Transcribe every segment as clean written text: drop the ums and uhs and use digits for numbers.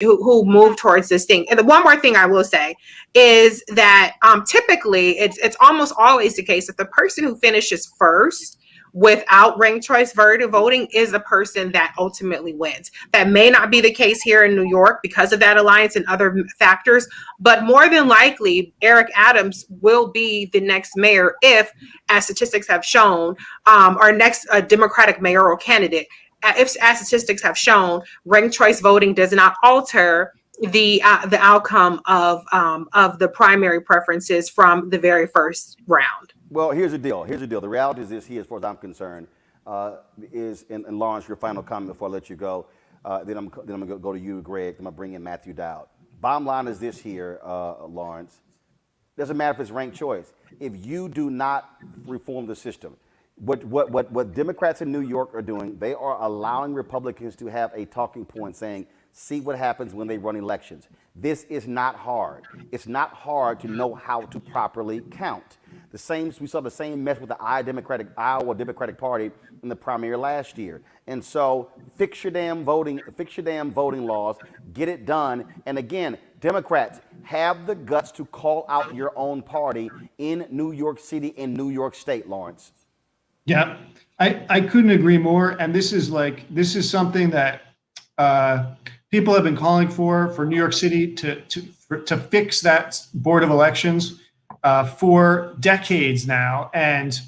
who move towards this thing. And the one more thing I will say is that typically it's almost always the case that the person who finishes first without ranked choice voting is the person that ultimately wins. That may not be the case here in New York because of that alliance and other factors, but more than likely, Eric Adams will be the next mayor if, as statistics have shown, our next Democratic mayoral candidate. If, as statistics have shown, ranked choice voting does not alter the outcome of the primary preferences from the very first round. Well, here's the deal. The reality is this here, as far as I'm concerned, is, and Lawrence, your final comment before I let you go. Then I'm going to go to you, Greg. I'm going to bring in Matthew Dowd. Bottom line is this here, Lawrence. Doesn't matter if it's ranked choice. If you do not reform the system, what Democrats in New York are doing, they are allowing Republicans to have a talking point saying, see what happens when they run elections. This is not hard. It's not hard to know how to properly count. We saw the same mess with the Iowa Democratic Party in the primary last year. And so fix your damn voting laws, get it done. And again, Democrats, have the guts to call out your own party in New York City and New York State, Lawrence. Yeah, I couldn't agree more. And this is something that people have been calling for New York City to fix that Board of Elections for decades now. And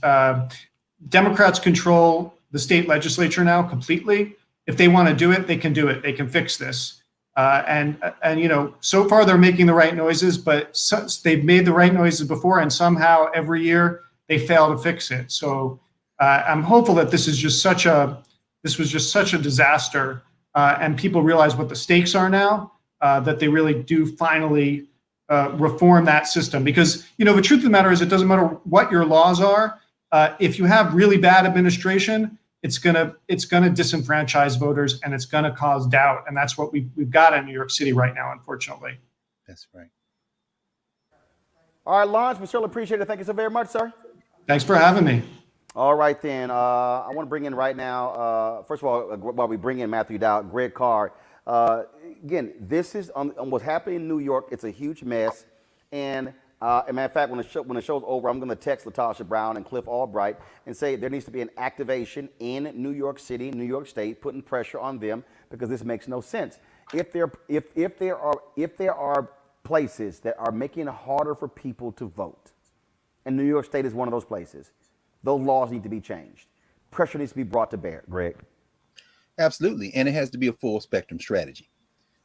Democrats control the state legislature now completely. If they want to do it, they can do it. They can fix this. And you know, so far they're making the right noises, but they've made the right noises before, and somehow every year they fail to fix it. So I'm hopeful that this was just such a disaster, and people realize what the stakes are now, that they really do finally reform that system. Because, you know, the truth of the matter is, it doesn't matter what your laws are. If you have really bad administration, it's gonna disenfranchise voters, and it's gonna cause doubt. And that's what we've got in New York City right now, unfortunately. That's right. All right, Lawrence, we certainly appreciate it. Thank you so very much, sir. Thanks for having me. All right, then. I want to bring in right now, first of all, while we bring in Matthew Dowd, Greg Carr. Again, this is on what's happening in New York. It's a huge mess. And as a matter of fact, when the show's over, I'm going to text Latasha Brown and Cliff Albright and say there needs to be an activation in New York City, New York State, putting pressure on them, because this makes no sense. If there are places that are making it harder for people to vote, and New York State is one of those places, those laws need to be changed. Pressure needs to be brought to bear, Greg. Absolutely. And it has to be a full spectrum strategy.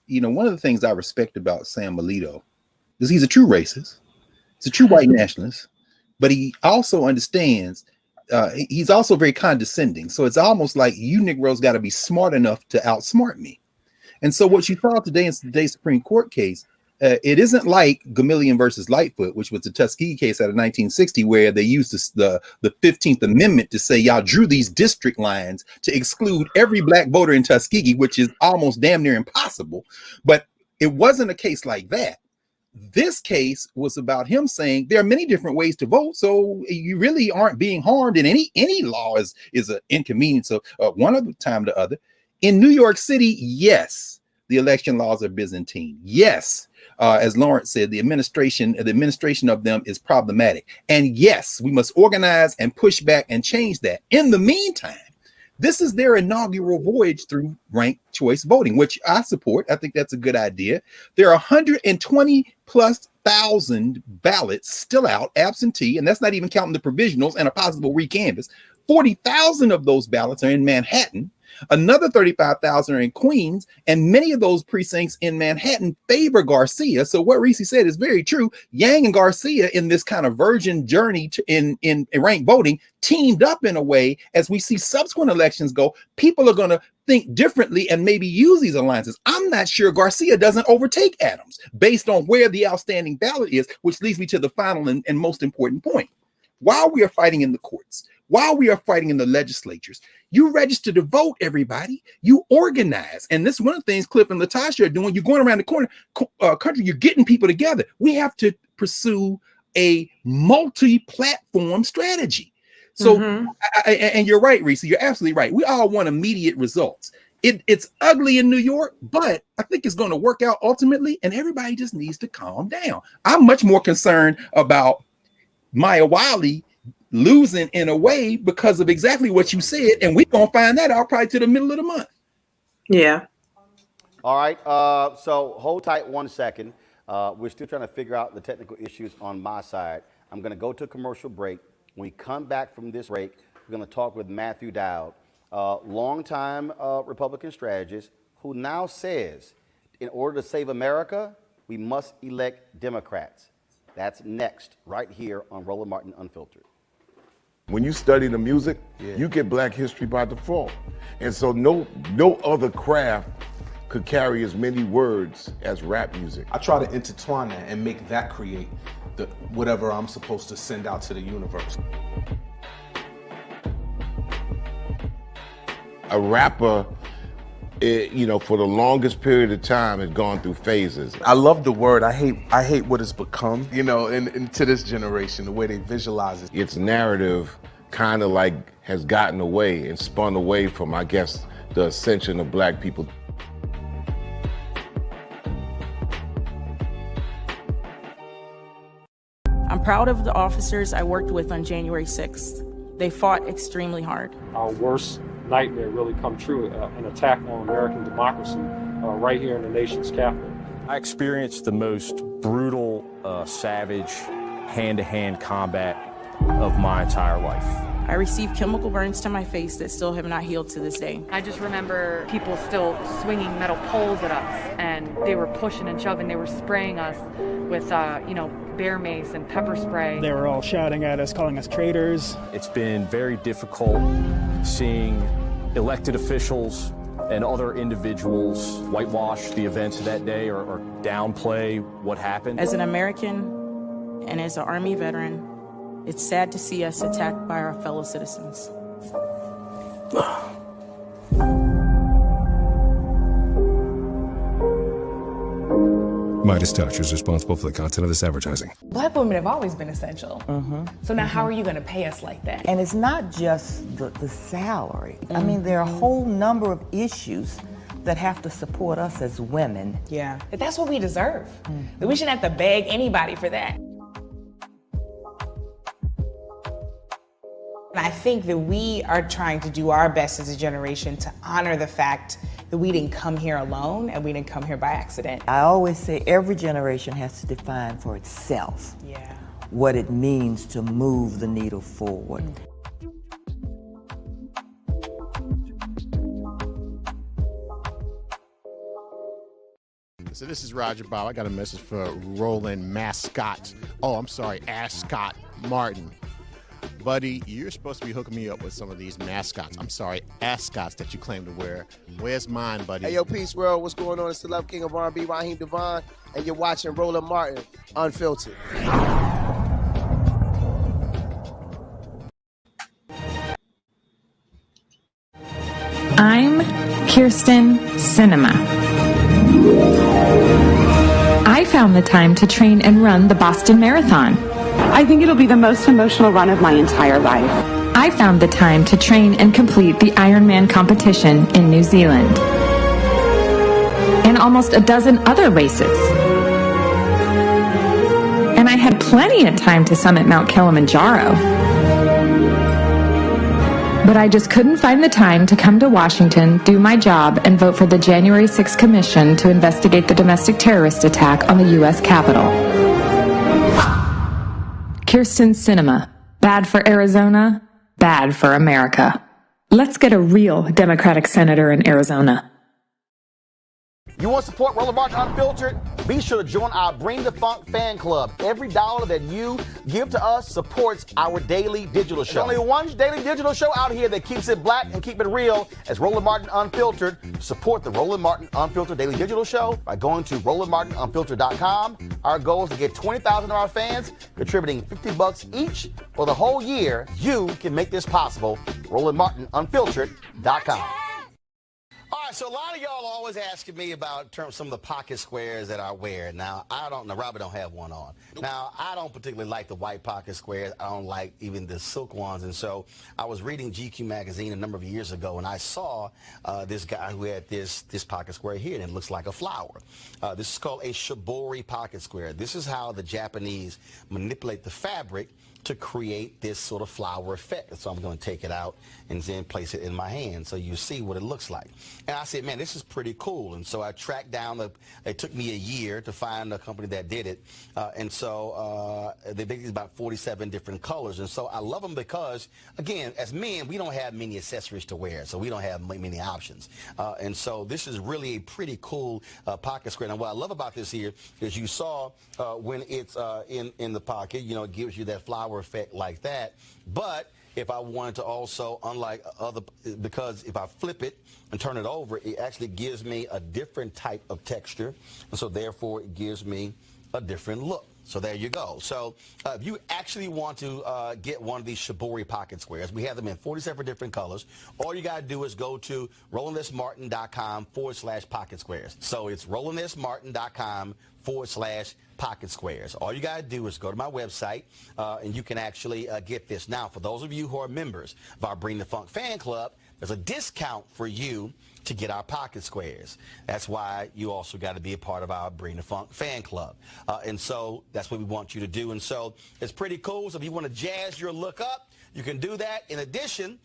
You know, one of the things I respect about Sam Alito is he's a true racist. He's a true white nationalist, but he also understands, he's also very condescending. So it's almost like you Negroes got to be smart enough to outsmart me. And so what you saw today in today's Supreme Court case, it isn't like Gamillion versus Lightfoot, which was the Tuskegee case out of 1960, where they used the 15th Amendment to say y'all drew these district lines to exclude every black voter in Tuskegee, which is almost damn near impossible. But it wasn't a case like that. This case was about him saying there are many different ways to vote, so you really aren't being harmed, and any law is an inconvenience of one of the time to other. In New York City, yes, the election laws are Byzantine. Yes, as Lawrence said, the administration of them is problematic. And yes, we must organize and push back and change that. In the meantime, this is their inaugural voyage through ranked choice voting, which I support. I think that's a good idea. There are 120,000+ ballots still out absentee, and that's not even counting the provisionals and a possible recanvass. 40,000 of those ballots are in Manhattan. Another 35,000 are in Queens, and many of those precincts in Manhattan favor Garcia. So what Reese said is very true. Yang and Garcia, in this kind of virgin journey in ranked voting, teamed up in a way. As we see subsequent elections go, people are going to think differently and maybe use these alliances. I'm not sure Garcia doesn't overtake Adams based on where the outstanding ballot is, which leads me to the final and most important point. While we are fighting in the courts, while we are fighting in the legislatures, you register to vote, everybody. You organize. And this is one of the things Cliff and Latasha are doing. You're going around the country, you're getting people together. We have to pursue a multi-platform strategy. So, and you're right, Reese, you're absolutely right. We all want immediate results. It's ugly in New York, but I think it's going to work out ultimately, and everybody just needs to calm down. I'm much more concerned about Maya Wiley losing in a way because of exactly what you said, and we're going to find that out probably to the middle of the month. Yeah. All right, so hold tight 1 second. We're still trying to figure out the technical issues on my side. I'm going to go to a commercial break. When we come back from this break, we're going to talk with Matthew Dowd, longtime Republican strategist, who now says, in order to save America, we must elect Democrats. That's next, right here on Roland Martin Unfiltered. When you study the music, you get Black history by default. And so no other craft could carry as many words as rap music. I try to intertwine that and make that create whatever I'm supposed to send out to the universe. A rapper, for the longest period of time has gone through phases. I love the word. I hate what it's become, and to this generation, the way they visualize it. Its narrative kind of like has gotten away and spun away from, I guess, the ascension of Black people. I'm proud of the officers I worked with on January 6th. They fought extremely hard. Our worst nightmare really come true, an attack on American democracy right here in the nation's capital. I experienced the most brutal, savage, hand-to-hand combat of my entire life. I received chemical burns to my face that still have not healed to this day. I just remember people still swinging metal poles at us, and they were pushing and shoving. They were spraying us with, bear mace and pepper spray. They were all shouting at us, calling us traitors. It's been very difficult seeing elected officials and other individuals whitewash the events of that day or downplay what happened. As an American and as an Army veteran, it's sad to see us attacked by our fellow citizens. Midas Touch is responsible for the content of this advertising. Black women have always been essential. So now how are you going to pay us like that? And it's not just the salary. I mean, there are a whole number of issues that have to support us as women. Yeah. That's what we deserve. We shouldn't have to beg anybody for that. I think that we are trying to do our best as a generation to honor the fact that we didn't come here alone and we didn't come here by accident. I always say every generation has to define for itself what it means to move the needle forward. So this is Roger Bob. I got a message for Roland Ascot Martin. Buddy, you're supposed to be hooking me up with some of these ascots that you claim to wear. Where's mine, buddy? Hey, yo, peace, world. What's going on? It's the Love King of R&B, Raheem Devon, and you're watching Roland Martin Unfiltered. I'm Kirsten Sinema. I found the time to train and run the Boston Marathon. I think it'll be the most emotional run of my entire life. I found the time to train and complete the Ironman competition in New Zealand. And almost a dozen other races. And I had plenty of time to summit Mount Kilimanjaro. But I just couldn't find the time to come to Washington, do my job, and vote for the January 6th Commission to investigate the domestic terrorist attack on the U.S. Capitol. Kirsten Sinema. Bad for Arizona, bad for America. Let's get a real Democratic senator in Arizona. You want to support Roland Martin Unfiltered? Be sure to join our Bring the Funk fan club. Every dollar that you give to us supports our daily digital show. There's only one daily digital show out here that keeps it black and keep it real as Roland Martin Unfiltered. Support the Roland Martin Unfiltered daily digital show by going to RolandMartinUnfiltered.com. Our goal is to get 20,000 of our fans contributing $50 each for the whole year. You can make this possible. RolandMartinUnfiltered.com. All right, So a lot of y'all always asking me about some of the pocket squares that I wear. Now, Robert don't have one on. Now, I don't particularly like the white pocket squares. I don't like even the silk ones. And so I was reading GQ magazine a number of years ago, and I saw this guy who had this pocket square here, and it looks like a flower. This is called a shibori pocket square. This is how the Japanese manipulate the fabric to create this sort of flower effect. So I'm going to take it out and then place it in my hand so you see what it looks like. And I said, man, this is pretty cool. And so I tracked down, it took me a year to find a company that did it. And so they make these about 47 different colors. And so I love them because, again, as men, we don't have many accessories to wear, so we don't have many options. And so this is really a pretty cool pocket square. Now, what I love about this here is you saw when it's in the pocket, you know, it gives you that flower effect like that. But if I wanted to also, unlike other, because if I flip it and turn it over, it actually gives me a different type of texture, and so therefore it gives me a different look. So there you go. So if you actually want to get one of these shibori pocket squares, we have them in 47 different colors. All you got to do is go to RolandSMartin.com/pocket squares. So it's RolandSMartin.com/pocket squares. All you got to do is go to my website, and you can actually get this. Now, for those of you who are members of our Bring the Funk fan club, there's a discount for you to get our pocket squares. That's why you also got to be a part of our Bring the Funk fan club. And so that's what we want you to do. And so it's pretty cool. So if you want to jazz your look up, you can do that. In addition,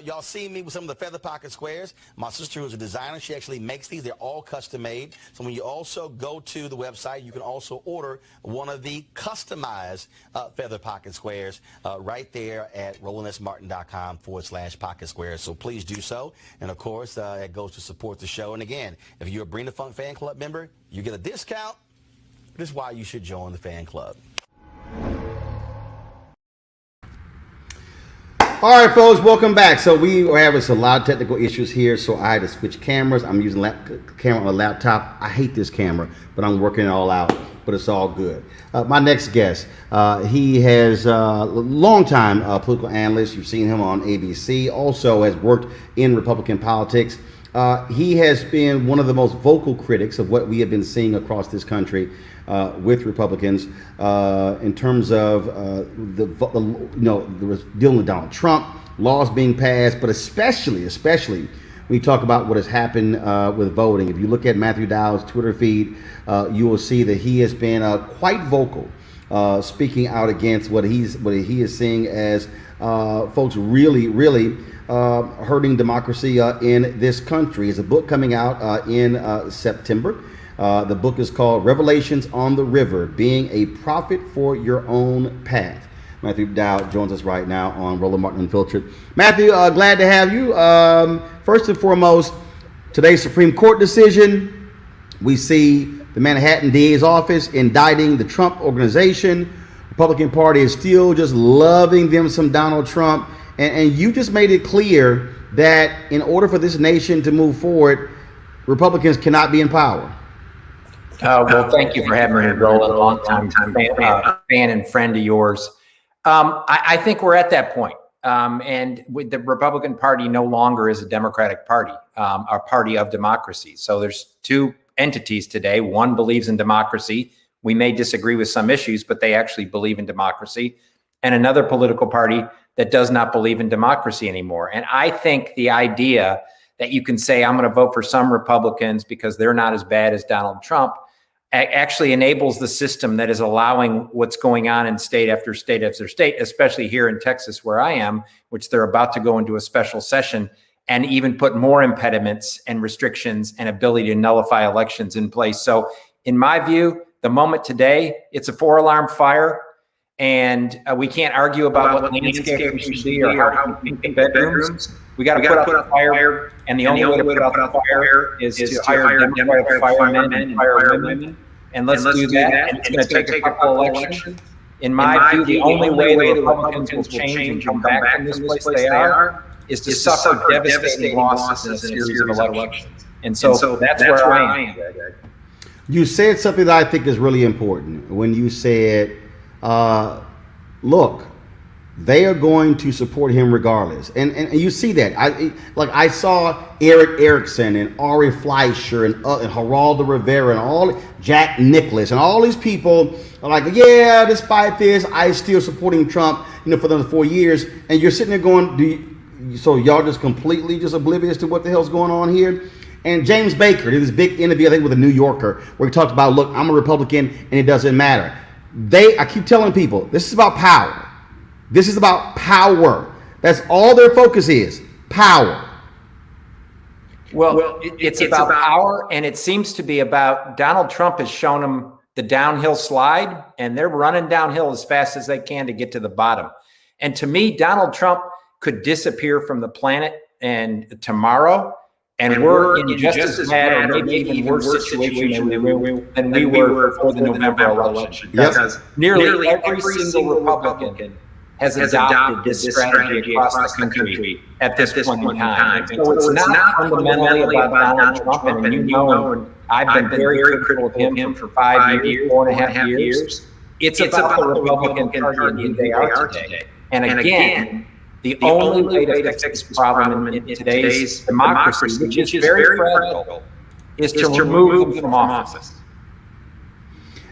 y'all see me with some of the feather pocket squares. My sister, who's a designer, she actually makes these. They're all custom made. So when you also go to the website, you can also order one of the customized feather pocket squares right there at RolandSMartin.com/pocket squares. So please do so. And of course, it goes to support the show. And again, if you're a Bring the Funk fan club member, you get a discount. This is why you should join the fan club. All right, folks, welcome back. So we are having a lot of technical issues here, so I had to switch cameras. I'm using camera on a laptop. I hate this camera, but I'm working it all out, but it's all good. My next guest, he has a long-time political analyst. You've seen him on ABC, also has worked in Republican politics. He has been one of the most vocal critics of what we have been seeing across this country with Republicans in terms of dealing with Donald Trump, laws being passed, but especially when you talk about what has happened with voting. If you look at Matthew Dowd's Twitter feed, you will see that he has been quite vocal, speaking out against what he is seeing as folks really hurting democracy in this country. There's a book coming out in September. The book is called Revelations on the River, Being a Prophet for Your Own Path. Matthew Dowd joins us right now on Roland Martin Unfiltered. Matthew, glad to have you. First and foremost, today's Supreme Court decision, we see the Manhattan DA's office indicting the Trump organization. Republican Party is still just loving them some Donald Trump. And you just made it clear that in order for this nation to move forward, Republicans cannot be in power. Well, thank you for having me, Roland, a long-time fan and friend of yours. I think we're at that point. And with the Republican Party no longer is a Democratic Party, a party of democracy. So there's two entities today. One believes in democracy. We may disagree with some issues, but they actually believe in democracy. And another political party that does not believe in democracy anymore. And I think the idea that you can say, I'm going to vote for some Republicans because they're not as bad as Donald Trump, actually enables the system that is allowing what's going on in state after state after state, especially here in Texas where I am, which they're about to go into a special session and even put more impediments and restrictions and ability to nullify elections in place. So in my view, the moment today, it's a 4-alarm fire. And we can't argue about what landscape we should be or how we think bedrooms. We got to put out the fire, and the only way to put out the fire is to hire Democratic firemen and firewomen. And let's do that. And it's going to take a couple elections. In my view, the only way the Republicans will change and come back from this place they are is to suffer devastating losses in a series of elections. And so that's where I am. You said something that I think is really important when you said, look, they are going to support him regardless. And you see that. I saw Eric Erickson and Ari Fleischer and Geraldo Rivera and all Jack Nicklaus and all these people are like, yeah, despite this, I still supporting Trump, for the 4 years. And you're sitting there going, so y'all just completely just oblivious to what the hell's going on here? And James Baker did this big interview, I think, with a New Yorker, where he talked about, look, I'm a Republican and it doesn't matter. I keep telling people, this is about power. This is about power. That's all their focus is, power. Well, it's about power, and it seems to be about Donald Trump has shown them the downhill slide, and they're running downhill as fast as they can to get to the bottom. And to me, Donald Trump could disappear from the planet and tomorrow, and we're in just as bad or maybe even worse situation than we were before the November election. Because nearly every single Republican has adopted this strategy across the country at this point in time. So it's not fundamentally about Donald Trump, and you know, I've been very critical of him for 5 years, 4.5 years. It's about the Republican Party and who they are today. And again, the only way to fix this problem in today's democracy, which is very fragile, is to remove them from office.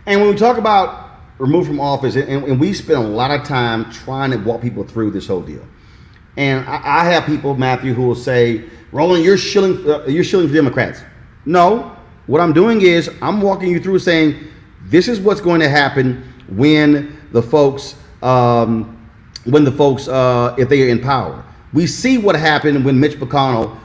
And when we talk about removed from office, and we spend a lot of time trying to walk people through this whole deal. And I have people, Matthew, who will say, Roland, you're shilling for Democrats. No, what I'm doing is I'm walking you through saying, this is what's going to happen when the folks, if they are in power. We see what happened when Mitch McConnell,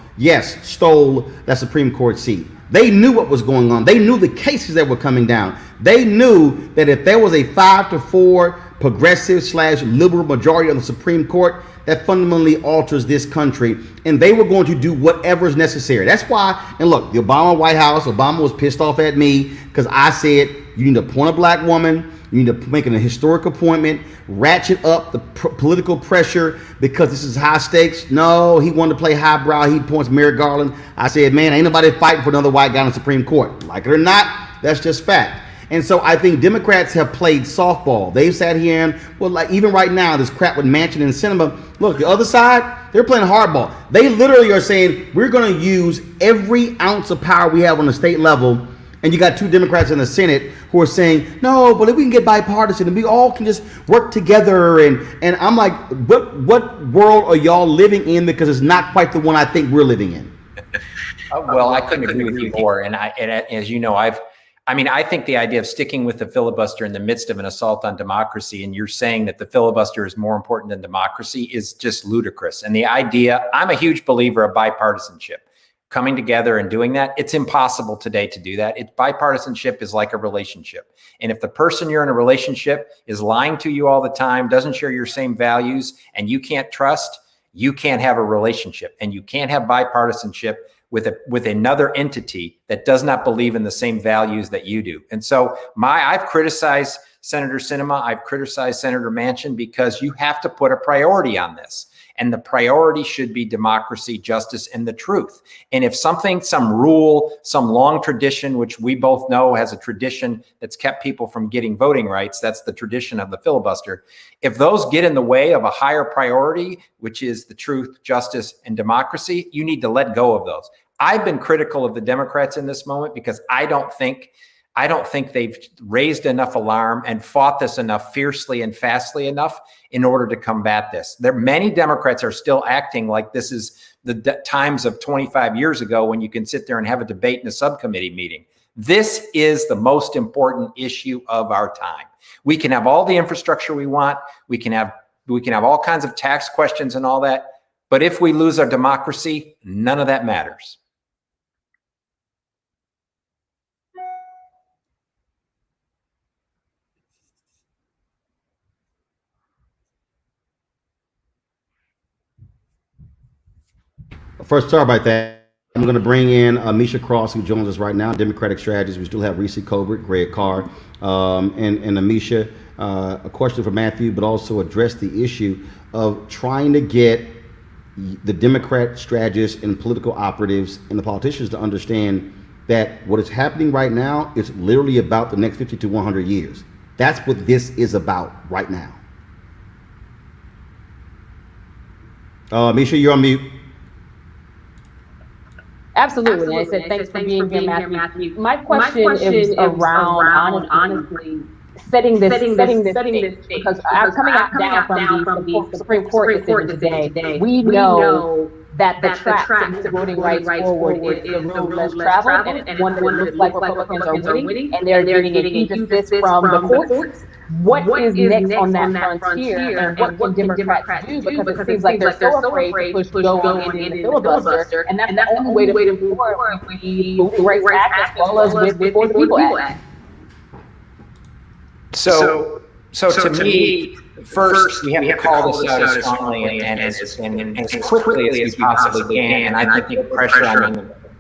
stole that Supreme Court seat. They knew what was going on. They knew the cases that were coming down. They knew that if there was a 5-4 progressive/liberal majority on the Supreme Court, that fundamentally alters this country, and they were going to do whatever is necessary. That's why, and look, the Obama White House, Obama was pissed off at me because I said, you need to appoint a black woman, you need to make an historic appointment, ratchet up the political pressure because this is high stakes. No, he wanted to play highbrow. He points Merrick Garland. I said, man, ain't nobody fighting for another white guy on the Supreme Court. Like it or not, that's just fact. And so I think Democrats have played softball. They've sat here and, well, like even right now, this crap with Manchin and Sinema, look, the other side, they're playing hardball. They literally are saying, we're going to use every ounce of power we have on the state level. And you got 2 Democrats in the Senate who are saying, no, but if we can get bipartisan and we all can just work together. And I'm like, what world are y'all living in? Because it's not quite the one I think we're living in. Well, I couldn't agree with you more. And as you know, I think the idea of sticking with the filibuster in the midst of an assault on democracy, and you're saying that the filibuster is more important than democracy, is just ludicrous. And the idea, I'm a huge believer of bipartisanship. Coming together and doing that, it's impossible today to do that. Bipartisanship is like a relationship. And if the person you're in a relationship is lying to you all the time, doesn't share your same values, and you can't trust, you can't have a relationship. And you can't have bipartisanship with another entity that does not believe in the same values that you do. And so I've criticized Senator Sinema, I've criticized Senator Manchin, because you have to put a priority on this. And the priority should be democracy, justice, and the truth. And if some rule, some long tradition, which we both know has a tradition that's kept people from getting voting rights, that's the tradition of the filibuster. If those get in the way of a higher priority, which is the truth, justice, and democracy, you need to let go of those. I've been critical of the Democrats in this moment because I don't think they've raised enough alarm and fought this enough fiercely and fastly enough in order to combat this. Many Democrats are still acting like this is the times of 25 years ago when you can sit there and have a debate in a subcommittee meeting. This is the most important issue of our time. We can have all the infrastructure we want. We can have all kinds of tax questions and all that. But if we lose our democracy, none of that matters. First, sorry about that. I'm going to bring in Misha Cross, who joins us right now, Democratic Strategist. We still have Reese Colbert, Greg Carr, and Amisha. A question for Matthew, but also address the issue of trying to get the Democrat strategists and political operatives and the politicians to understand that what is happening right now is literally about the next 50 to 100 years. That's what this is about right now. Misha, you're on mute. Absolutely. And I said, thanks for being here, Matthew. My question is around, honestly, setting this stage, because I'm coming down from the Supreme Court decision today. We know that the track to move voting rights forward is the road less traveled, and it's one that looks like Republicans are winning, and they're getting a huge assist from the courts. What is next on that frontier, and what can Democrats do? Because it seems like they're so afraid to push go on in the filibuster, and that's the only way to move forward with the Voting Rights Act as well as with the People Act. So to me, first we have to call this out as strongly and as quickly as we possibly can. And I think the pressure on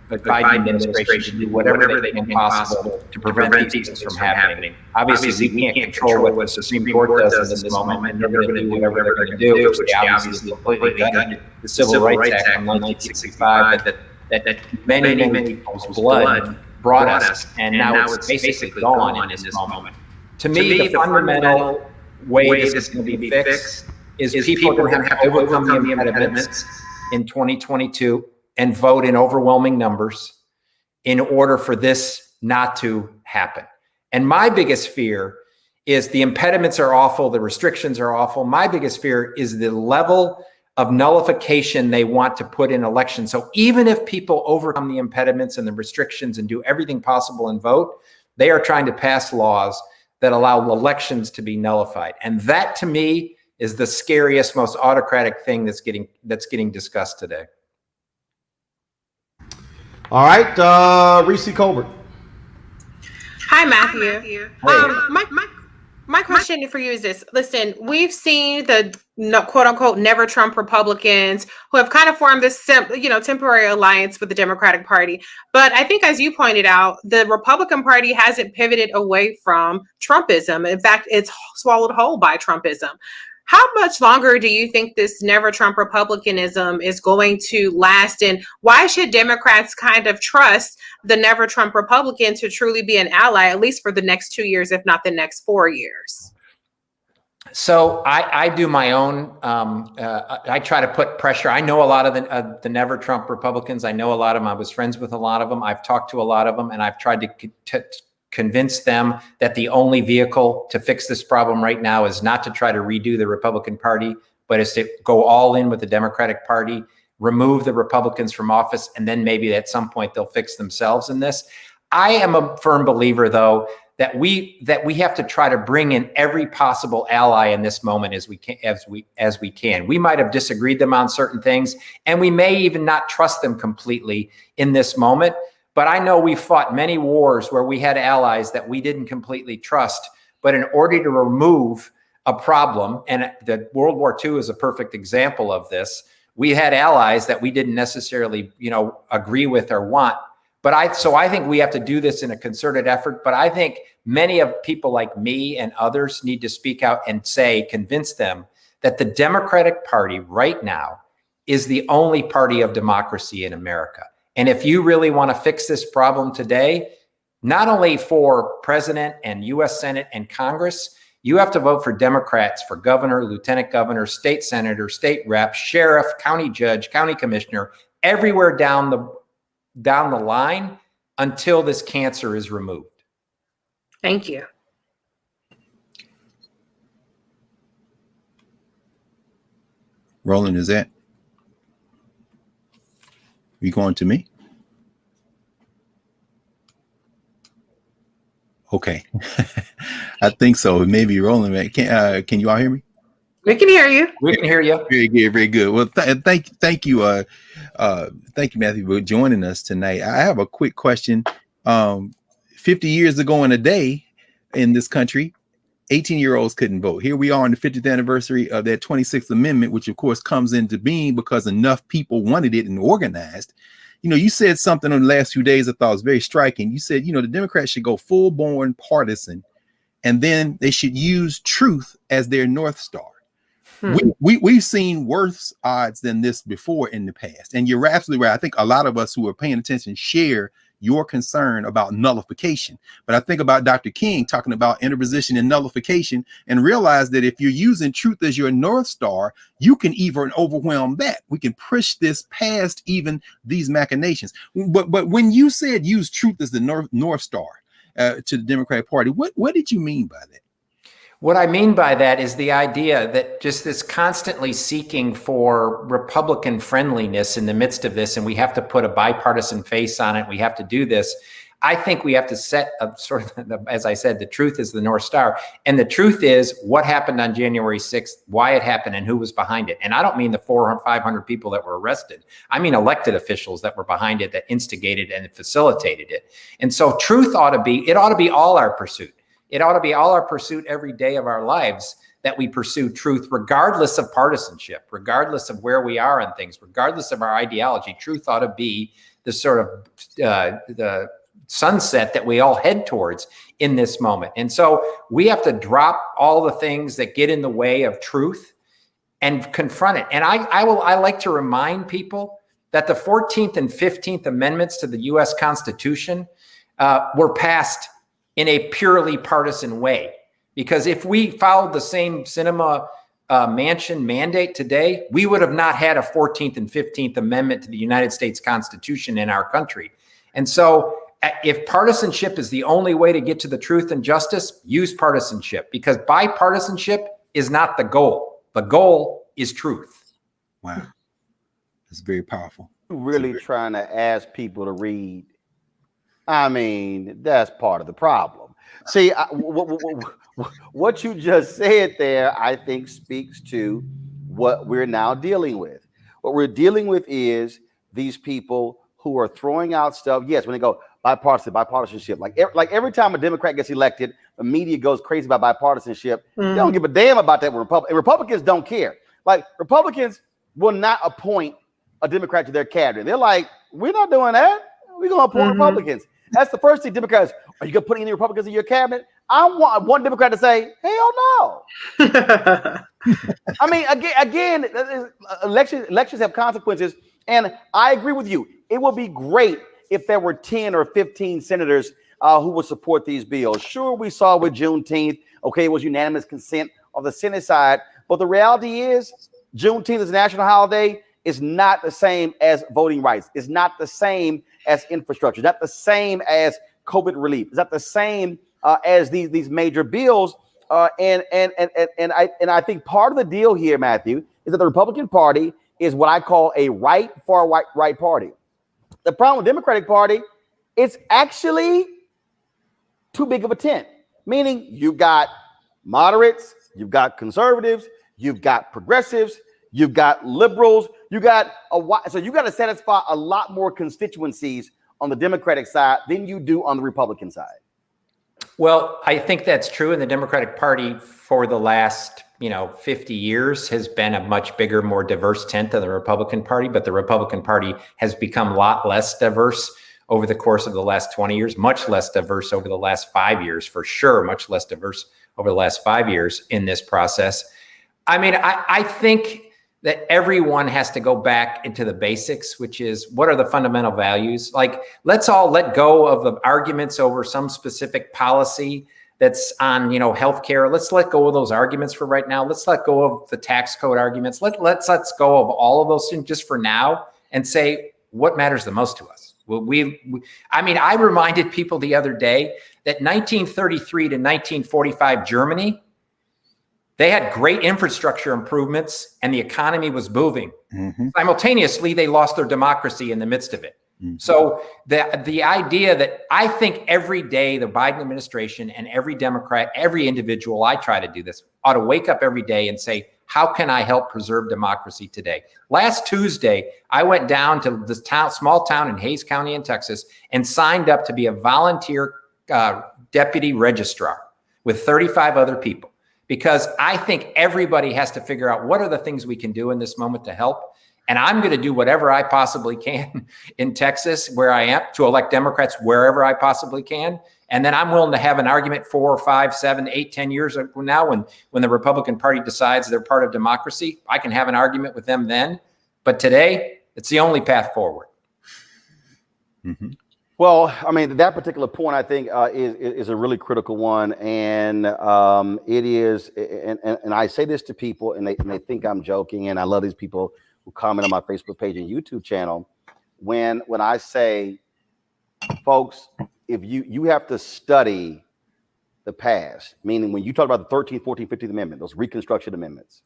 the Biden administration to do whatever they can possible to prevent these things from happening. Obviously, we can't control what the Supreme Court does in this moment, and they're going to do whatever they're going to do, which obviously completely gutted the Civil Rights Act from 1965 that many people's blood brought us, and now it's basically gone in this moment. To me, the fundamental way this is going to be fixed is people are going to have to overcome the impediments in 2022 and vote in overwhelming numbers in order for this not to happen. And my biggest fear is the impediments are awful, the restrictions are awful. My biggest fear is the level of nullification they want to put in elections. So even if people overcome the impediments and the restrictions and do everything possible and vote, they are trying to pass laws that allow elections to be nullified. And that, to me, is the scariest, most autocratic thing that's getting discussed today. All right, Reese Colbert. Hi, Matthew. My question for you is this. Listen, we've seen the quote unquote never Trump Republicans who have kind of formed this temporary alliance with the Democratic Party. But I think, as you pointed out, the Republican Party hasn't pivoted away from Trumpism. In fact, it's swallowed whole by Trumpism. How much longer do you think this never Trump Republicanism is going to last? And why should Democrats kind of trust the never Trump Republican to truly be an ally, at least for the next 2 years, if not the next 4 years? So I do my own, I try to put pressure. I know a lot of the never Trump Republicans. I know a lot of them. I was friends with a lot of them. I've talked to a lot of them, and I've tried to convince them that the only vehicle to fix this problem right now is not to try to redo the Republican Party, but is to go all in with the Democratic Party, remove the Republicans from office, and then maybe at some point they'll fix themselves in this. I am a firm believer, though, that we have to try to bring in every possible ally in this moment as we can. We might have disagreed them on certain things, and we may even not trust them completely in this moment. But I know we fought many wars where we had allies that we didn't completely trust. But in order to remove a problem, and the World War II is a perfect example of this, we had allies that we didn't necessarily, agree with or want. But I think we have to do this in a concerted effort. But I think many of people like me and others need to speak out and convince them that the Democratic Party right now is the only party of democracy in America. And if you really want to fix this problem today, not only for president and U.S. Senate and Congress, you have to vote for Democrats for governor, lieutenant governor, state senator, state rep, sheriff, county judge, county commissioner, everywhere down the line until this cancer is removed. Thank you. Roland, is that? You going to me? Okay. I think so. Maybe Roland. Can you all hear me? We can hear you. We can hear you. Very good. Very good. Well, thank you. Thank you, Matthew, for joining us tonight. I have a quick question. 50 years ago in a day in this country, 18-year-olds couldn't vote. Here we are on the 50th anniversary of that 26th Amendment, which of course comes into being because enough people wanted it and organized. You said something in the last few days I thought was very striking. You said, the Democrats should go full-born partisan, and then they should use truth as their North Star. We've seen worse odds than this before in the past. And you're absolutely right. I think a lot of us who are paying attention share your concern about nullification. But I think about Dr. King talking about interposition and nullification, and realize that if you're using truth as your North Star, you can even overwhelm that. We can push this past even these machinations. But when you said use truth as the North Star to the Democratic Party, what did you mean by that? What I mean by that is the idea that just this constantly seeking for Republican friendliness in the midst of this, and we have to put a bipartisan face on it, we have to do this. I think we have to set a sort of, as I said, the truth is the North Star. And the truth is what happened on January 6th, why it happened, and who was behind it. And I don't mean the 400 or 500 people that were arrested. I mean elected officials that were behind it, that instigated and facilitated it. And so truth ought to be all our pursuit. It ought to be all our pursuit every day of our lives, that we pursue truth regardless of partisanship, regardless of where we are on things, regardless of our ideology. Truth ought to be the sort of the sunset that we all head towards in this moment. And so we have to drop all the things that get in the way of truth and confront it. And I like to remind people that the 14th and 15th Amendments to the U.S. Constitution were passed in a purely partisan way. Because if we followed the same Sinema Mansion mandate today, we would have not had a 14th and 15th Amendment to the United States Constitution in our country. And so if partisanship is the only way to get to the truth and justice, use partisanship, because bipartisanship is not the goal. The goal is truth. Wow. That's very powerful. Really trying to ask people to read. I mean, that's part of the problem. See, what you just said there, I think, speaks to what we're now dealing with. What we're dealing with is these people who are throwing out stuff. Yes, when they go bipartisanship, like every time a Democrat gets elected, the media goes crazy about bipartisanship. They don't give a damn about that. Republicans don't care. Like, Republicans will not appoint a Democrat to their cabinet. They're like, we're not doing that. We're going to appoint Republicans. That's the first thing. Democrats, are you going to put any Republicans in your cabinet? I want one Democrat to say, hell no. I mean, again, elections have consequences. And I agree with you. It would be great if there were 10 or 15 senators who would support these bills. Sure, we saw with Juneteenth, okay, it was unanimous consent on the Senate side. But the reality is, Juneteenth is a national holiday. It's not the same as voting rights. It's not the same as infrastructure. It's not the same as COVID relief. It's not the same as these major bills. And I think part of the deal here, Matthew, is that the Republican Party is what I call a far right party. The problem with the Democratic Party, it's actually too big of a tent. Meaning you've got moderates, you've got conservatives, you've got progressives, you've got liberals, so you got to satisfy a lot more constituencies on the Democratic side than you do on the Republican side. Well, I think that's true. And the Democratic Party for the last 50 years has been a much bigger, more diverse tent than the Republican Party. But the Republican Party has become a lot less diverse over the course of the last 20 years, much less diverse over the last 5 years, for sure, much less diverse over the last 5 years in this process. I mean, I think that everyone has to go back into the basics, which is, what are the fundamental values? Like, let's all let go of the arguments over some specific policy that's on, healthcare. Let's let go of those arguments for right now. Let's let go of the tax code arguments. Let's go of all of those things just for now and say what matters the most to us. I reminded people the other day that 1933 to 1945 Germany, they had great infrastructure improvements and the economy was moving. Simultaneously, they lost their democracy in the midst of it. So the idea that I think every day the Biden administration and every Democrat, every individual, I try to do this, ought to wake up every day and say, how can I help preserve democracy today? Last Tuesday, I went down to this small town in Hayes County in Texas and signed up to be a volunteer deputy registrar with 35 other people. Because I think everybody has to figure out what are the things we can do in this moment to help. And I'm going to do whatever I possibly can in Texas, where I am, to elect Democrats wherever I possibly can. And then I'm willing to have an argument 4 or 5, 7, 8, 10 years from now when the Republican Party decides they're part of democracy. I can have an argument with them then. But today, it's the only path forward. Well, I mean, that particular point, I think, is a really critical one, and it is. And I say this to people, and they think I'm joking. And I love these people who comment on my Facebook page and YouTube channel. When I say, folks, if you have to study the past, meaning when you talk about the 13th, 14th, 15th Amendment, those Reconstruction Amendments,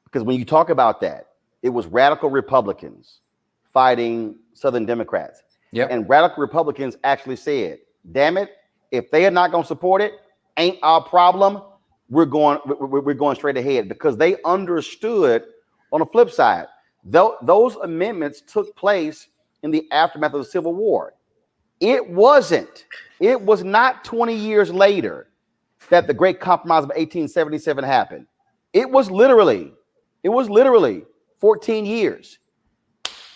because when you talk about that, it was radical Republicans fighting Southern Democrats. Yep. And radical Republicans actually said, damn it, if they are not going to support it, ain't our problem. We're going straight ahead, because they understood on the flip side, those amendments took place in the aftermath of the Civil War. It was not 20 years later that the Great Compromise of 1877 happened. It was literally 14 years.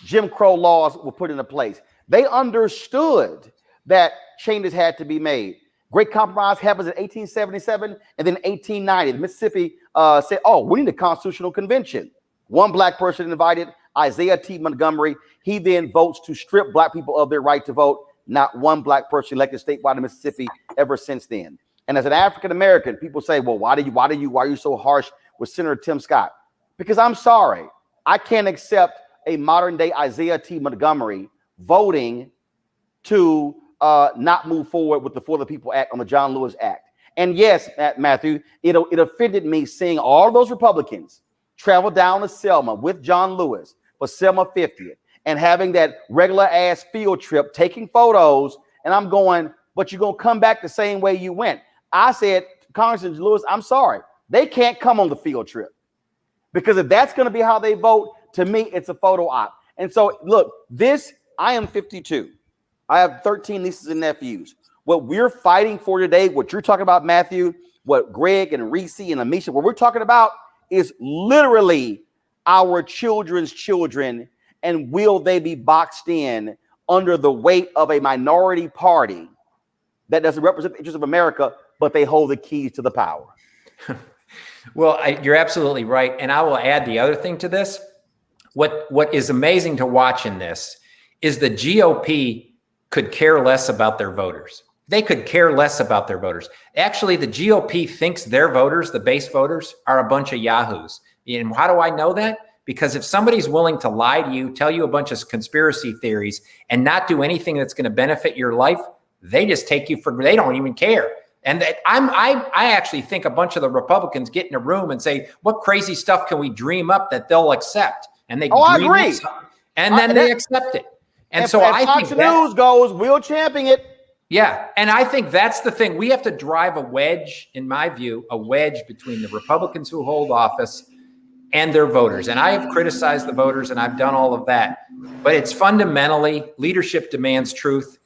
Jim Crow laws were put into place. They understood that changes had to be made. Great Compromise happens in 1877, and then 1890, Mississippi said, oh, we need a constitutional convention. One black person invited, Isaiah T. Montgomery. He then votes to strip black people of their right to vote. Not one black person elected statewide in Mississippi ever since then. And as an African American, people say, well, why are you so harsh with Senator Tim Scott? Because I'm sorry, I can't accept a modern day Isaiah T. Montgomery voting to not move forward with the For the People Act on the John Lewis Act. And yes, Matthew, it offended me seeing all those Republicans travel down to Selma with John Lewis for Selma 50th and having that regular ass field trip, taking photos. And I'm going, but you're going to come back the same way you went. I said, Congressman Lewis, I'm sorry. They can't come on the field trip, because if that's going to be how they vote, to me, it's a photo op. And so, look, I am 52. I have 13 nieces and nephews. What we're fighting for today, what you're talking about, Matthew, what Greg and Reese and Amisha, what we're talking about is literally our children's children. And will they be boxed in under the weight of a minority party that doesn't represent the interests of America, but they hold the keys to the power? Well, you're absolutely right. And I will add the other thing to this. What is amazing to watch in this is the GOP could care less about their voters. They could care less about their voters. Actually, the GOP thinks their voters, the base voters, are a bunch of yahoos. And how do I know that? Because if somebody's willing to lie to you, tell you a bunch of conspiracy theories, and not do anything that's going to benefit your life, they just take you for, they don't even care. And I actually think a bunch of the Republicans get in a room and say, what crazy stuff can we dream up that they'll accept? And they I agree. And then they accept it. And so I think Fox News goes, we'll champion it. Yeah. And I think that's the thing. We have to drive a wedge, in my view, a wedge between the Republicans who hold office and their voters. And I have criticized the voters, and I've done all of that. But it's fundamentally, leadership demands truth.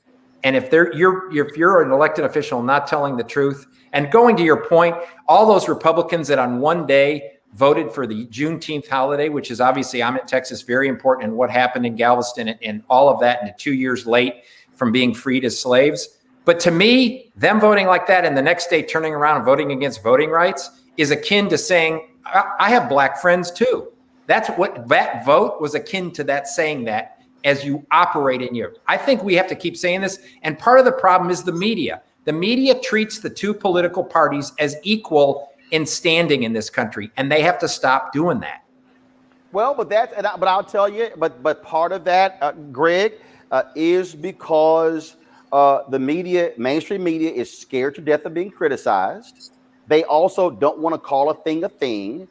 And if you're an elected official not telling the truth, and going to your point, all those Republicans that on one day voted for the Juneteenth holiday, which is obviously, I'm in Texas, very important, and what happened in Galveston and all of that, and 2 years late from being freed as slaves. But to me, them voting like that and the next day turning around and voting against voting rights is akin to saying, I have black friends too. That's what that vote was akin to, that saying that as you operate in Europe. I think we have to keep saying this. And part of the problem is the media. The media treats the two political parties as equal in standing in this country, and they have to stop doing that. Well, but I'll tell you, but part of that, Greg, is because the media, mainstream media, is scared to death of being criticized. They also don't want to call a thing a thing.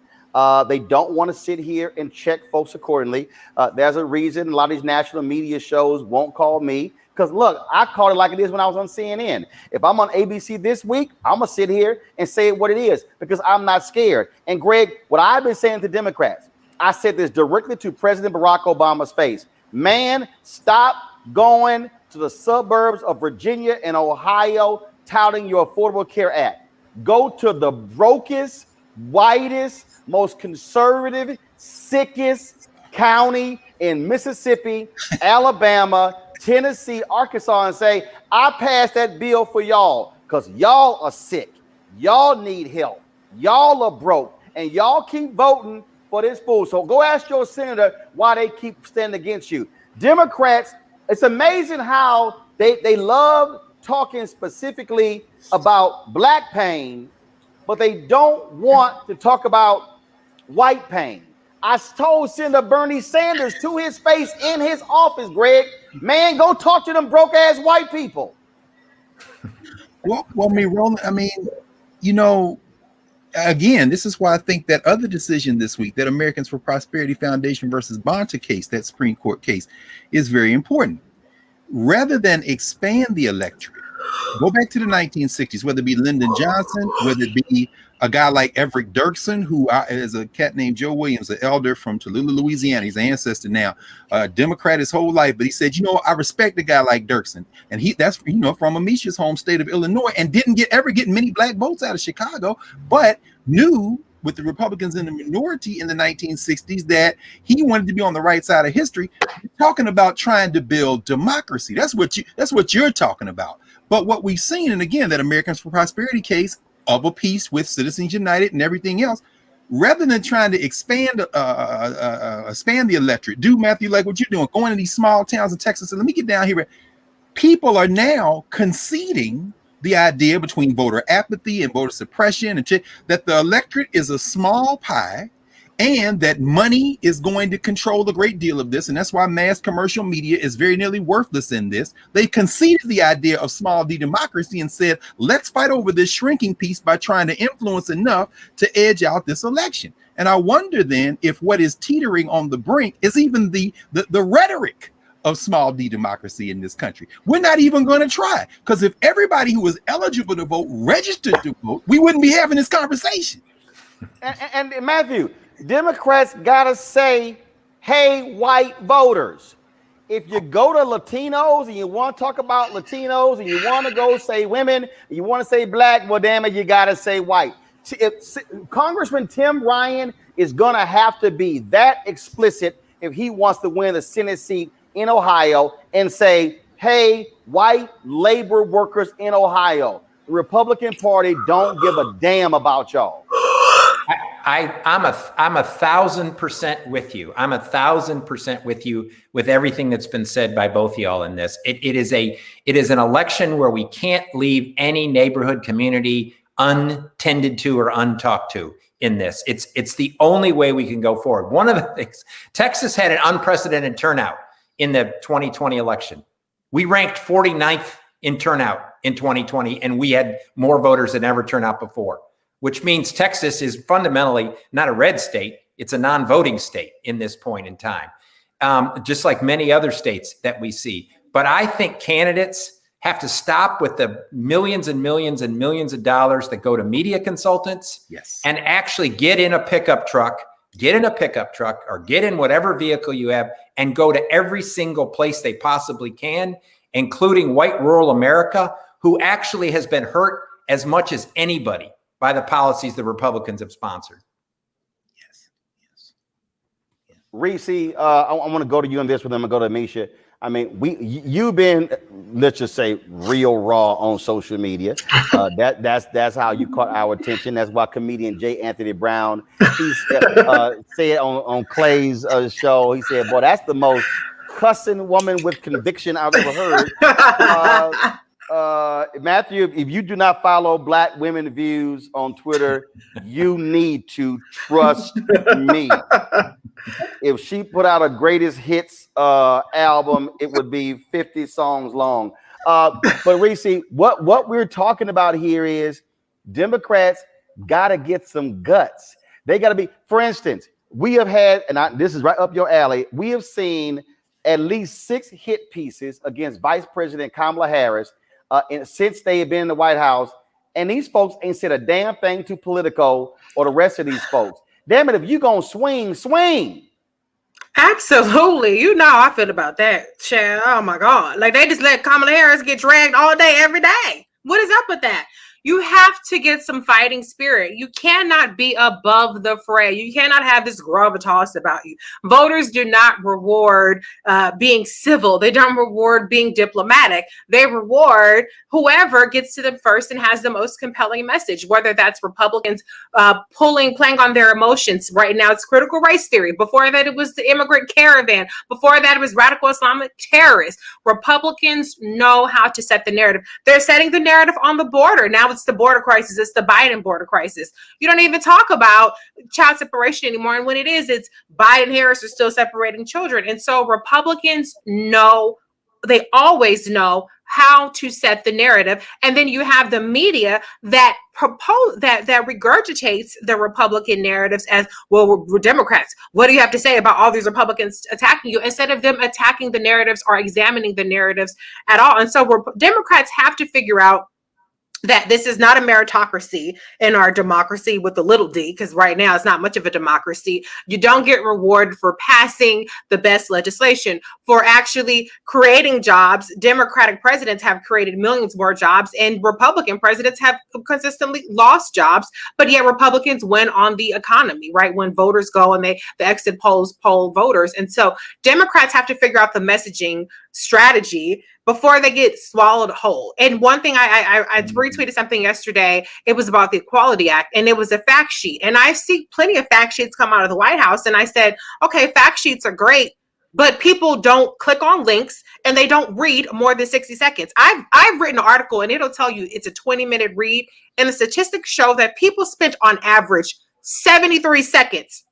They don't want to sit here and check folks accordingly. There's a reason a lot of these national media shows won't call me. Because look, I called it like it is when I was on CNN. If I'm on ABC this week, I'm going to sit here and say what it is, because I'm not scared. And Greg, what I've been saying to Democrats, I said this directly to President Barack Obama's face. Man, stop going to the suburbs of Virginia and Ohio touting your Affordable Care Act. Go to the brokest, whitest, most conservative, sickest county in Mississippi, Alabama, Tennessee, Arkansas, and say, I passed that bill for y'all because y'all are sick. Y'all need help. Y'all are broke. And y'all keep voting for this fool. So go ask your senator why they keep standing against you. Democrats, it's amazing how They love talking specifically about black pain, but they don't want to talk about white pain. I told Senator Bernie Sanders to his face in his office, Greg, man, go talk to them broke ass white people. Well, Roland, you know, again, this is why I think that other decision this week, that Americans for Prosperity Foundation versus Bonta case, that Supreme Court case, is very important. Rather than expand the electorate, go back to the 1960s, whether it be Lyndon Johnson, whether it be a guy like Everett Dirksen, who is a cat named Joe Williams, an elder from Tallulah, Louisiana. He's an ancestor now, Democrat his whole life. But he said, you know, I respect a guy like Dirksen. And that's, you know, from Amisha's home state of Illinois, and didn't ever get many black votes out of Chicago, but knew with the Republicans in the minority in the 1960s that he wanted to be on the right side of history, talking about trying to build democracy. That's what you're talking about. But what we've seen, and again, that Americans for Prosperity case of a piece with Citizens United and everything else, rather than trying to expand the electorate, do, Matthew, like what you're doing, going to these small towns in Texas. And let me get down here. People are now conceding the idea between voter apathy and voter suppression and that the electorate is a small pie, and that money is going to control a great deal of this. And that's why mass commercial media is very nearly worthless in this. They conceded the idea of small d democracy and said, let's fight over this shrinking piece by trying to influence enough to edge out this election. And I wonder then if what is teetering on the brink is even the rhetoric of small d democracy in this country. We're not even going to try, because if everybody who was eligible to vote registered to vote, we wouldn't be having this conversation. And Matthew, Democrats gotta say, hey, white voters, if you go to Latinos and you want to talk about Latinos and you want to go say women, and you want to say black, well, damn it, you gotta say white. If Congressman Tim Ryan is gonna have to be that explicit if he wants to win the Senate seat in Ohio and say, hey, white labor workers in Ohio, the Republican Party don't give a damn about y'all. I'm 1,000% with you. I'm 1,000% with you with everything that's been said by both of y'all in this. It is an election where we can't leave any neighborhood community untended to or untalked to in this. It's the only way we can go forward. One of the things, Texas had an unprecedented turnout in the 2020 election. We ranked 49th in turnout in 2020, and we had more voters than ever turned out before, which means Texas is fundamentally not a red state. It's a non-voting state in this point in time, just like many other states that we see. But I think candidates have to stop with the millions and millions and millions of dollars that go to media consultants, yes, and actually get in a pickup truck or get in whatever vehicle you have and go to every single place they possibly can, including white rural America, who actually has been hurt as much as anybody by the policies the Republicans have sponsored. Reese, I want to go to you on this, but then I'm going to go to Amisha. I mean, you've been, let's just say, real raw on social media. That's how you caught our attention. That's why comedian J. Anthony Brown, he said on Clay's show, he said, boy, that's the most cussing woman with conviction I've ever heard. Matthew, if you do not follow Black Women Views on Twitter, you need to trust me. If she put out a greatest hits album, it would be 50 songs long. But Reese, what we're talking about here is Democrats got to get some guts. They got to be, for instance, we have had, and this is right up your alley, we have seen at least 6 hit pieces against Vice President Kamala Harris since they have been in the White House. And these folks ain't said a damn thing to Politico or the rest of these folks. Damn it, if you gonna swing, swing. Absolutely. You know how I feel about that, Chad. Oh my God. Like they just let Kamala Harris get dragged all day, every day. What is up with that? You have to get some fighting spirit. You cannot be above the fray. You cannot have this gravitas about you. Voters do not reward being civil. They don't reward being diplomatic. They reward whoever gets to them first and has the most compelling message, whether that's Republicans playing on their emotions. Right now, it's critical race theory. Before that, it was the immigrant caravan. Before that, it was radical Islamic terrorists. Republicans know how to set the narrative. They're setting the narrative on the border. Now it's the border crisis. It's the Biden border crisis. You don't even talk about child separation anymore. And when it is, it's Biden Harris are still separating children. And so Republicans know, they always know how to set the narrative. And then you have the media that that regurgitates the Republican narratives as, well, we're Democrats. What do you have to say about all these Republicans attacking you? Instead of them attacking the narratives or examining the narratives at all. And so Democrats have to figure out that this is not a meritocracy in our democracy with the little d, because right now it's not much of a democracy. You don't get rewarded for passing the best legislation, for actually creating jobs. Democratic presidents have created millions more jobs, and Republican presidents have consistently lost jobs, but yet Republicans win on the economy, right? When voters go and the exit polls poll voters. And so Democrats have to figure out the messaging strategy before they get swallowed whole. And one thing I retweeted something yesterday. It was about the Equality Act, and it was a fact sheet. And I see plenty of fact sheets come out of the White House. And I said, okay, fact sheets are great, but people don't click on links and they don't read more than 60 seconds. I've written an article and it'll tell you it's a 20-minute read. And the statistics show that people spent on average 73 seconds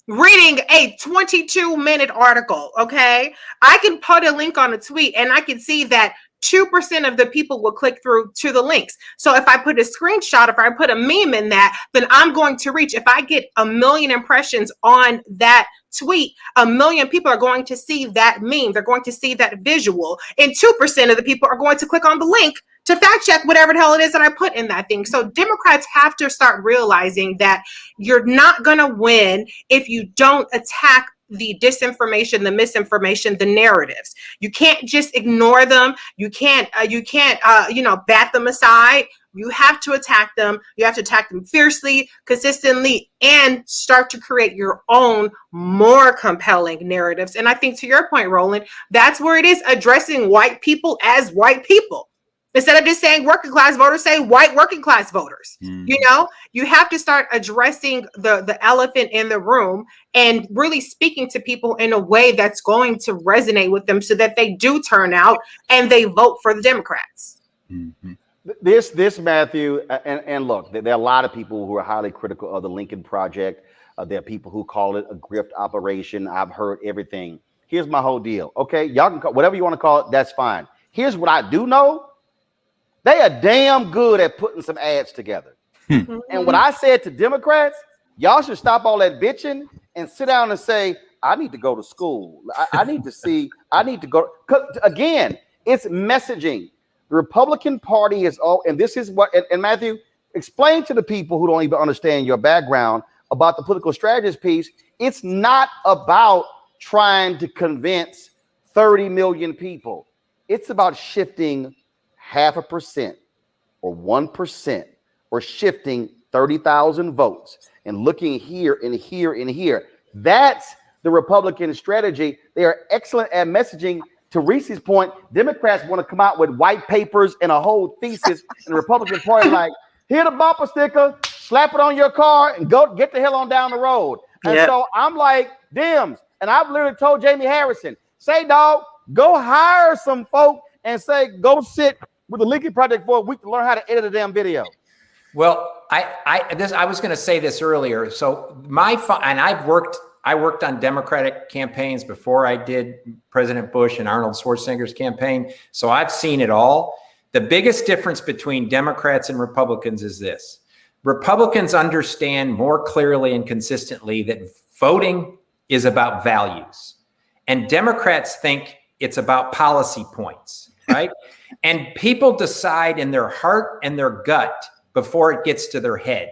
reading a 22-minute article. Okay, I can put a link on a tweet and I can see that 2% of the people will click through to the links. So if I put a screenshot, if I put a meme in that, then I'm going to reach. If I get 1 million impressions on that tweet, 1 million people are going to see that meme. They're going to see that visual, and 2% of the people are going to click on the link to fact check whatever the hell it is that I put in that thing. So Democrats have to start realizing that you're not going to win if you don't attack the disinformation, the misinformation, the narratives. You can't just ignore them. You can't bat them aside. You have to attack them. You have to attack them fiercely, consistently, and start to create your own more compelling narratives. And I think, to your point, Roland, that's where it is, addressing white people as white people. Instead of just saying working class voters, say white working class voters. You know, you have to start addressing the elephant in the room and really speaking to people in a way that's going to resonate with them so that they do turn out and they vote for the Democrats. Mm-hmm. This Matthew, and look, there are a lot of people who are highly critical of the Lincoln Project. There are people who call it a grift operation. I've heard everything. Here's my whole deal. Okay, y'all can call whatever you want to call it. That's fine. Here's what I do know. They are damn good at putting some ads together. And what I said to Democrats, y'all should stop all that bitching and sit down and say, I need to go to school. I need to go. Because again, it's messaging. The Republican Party is all, and this is what, and Matthew, explain to the people who don't even understand your background about the political strategist piece. It's not about trying to convince 30 million people. It's about shifting 0.5% or 1% or shifting 30,000 votes and looking here and here and here. That's the Republican strategy. They are excellent at messaging. To Reese's point, Democrats want to come out with white papers and a whole thesis, and the Republican Party like, here the bumper sticker, slap it on your car and go get the hell on down the road. And so I'm like, Dems, and I've literally told Jamie Harrison, say, dog, go hire some folk and say, go sit with the Lincoln Project for a week to learn how to edit a damn video. Well, I was going to say this earlier. So I worked on Democratic campaigns before I did President Bush and Arnold Schwarzenegger's campaign. So I've seen it all. The biggest difference between Democrats and Republicans is this. Republicans understand more clearly and consistently that voting is about values. And Democrats think it's about policy points, right? And people decide in their heart and their gut before it gets to their head.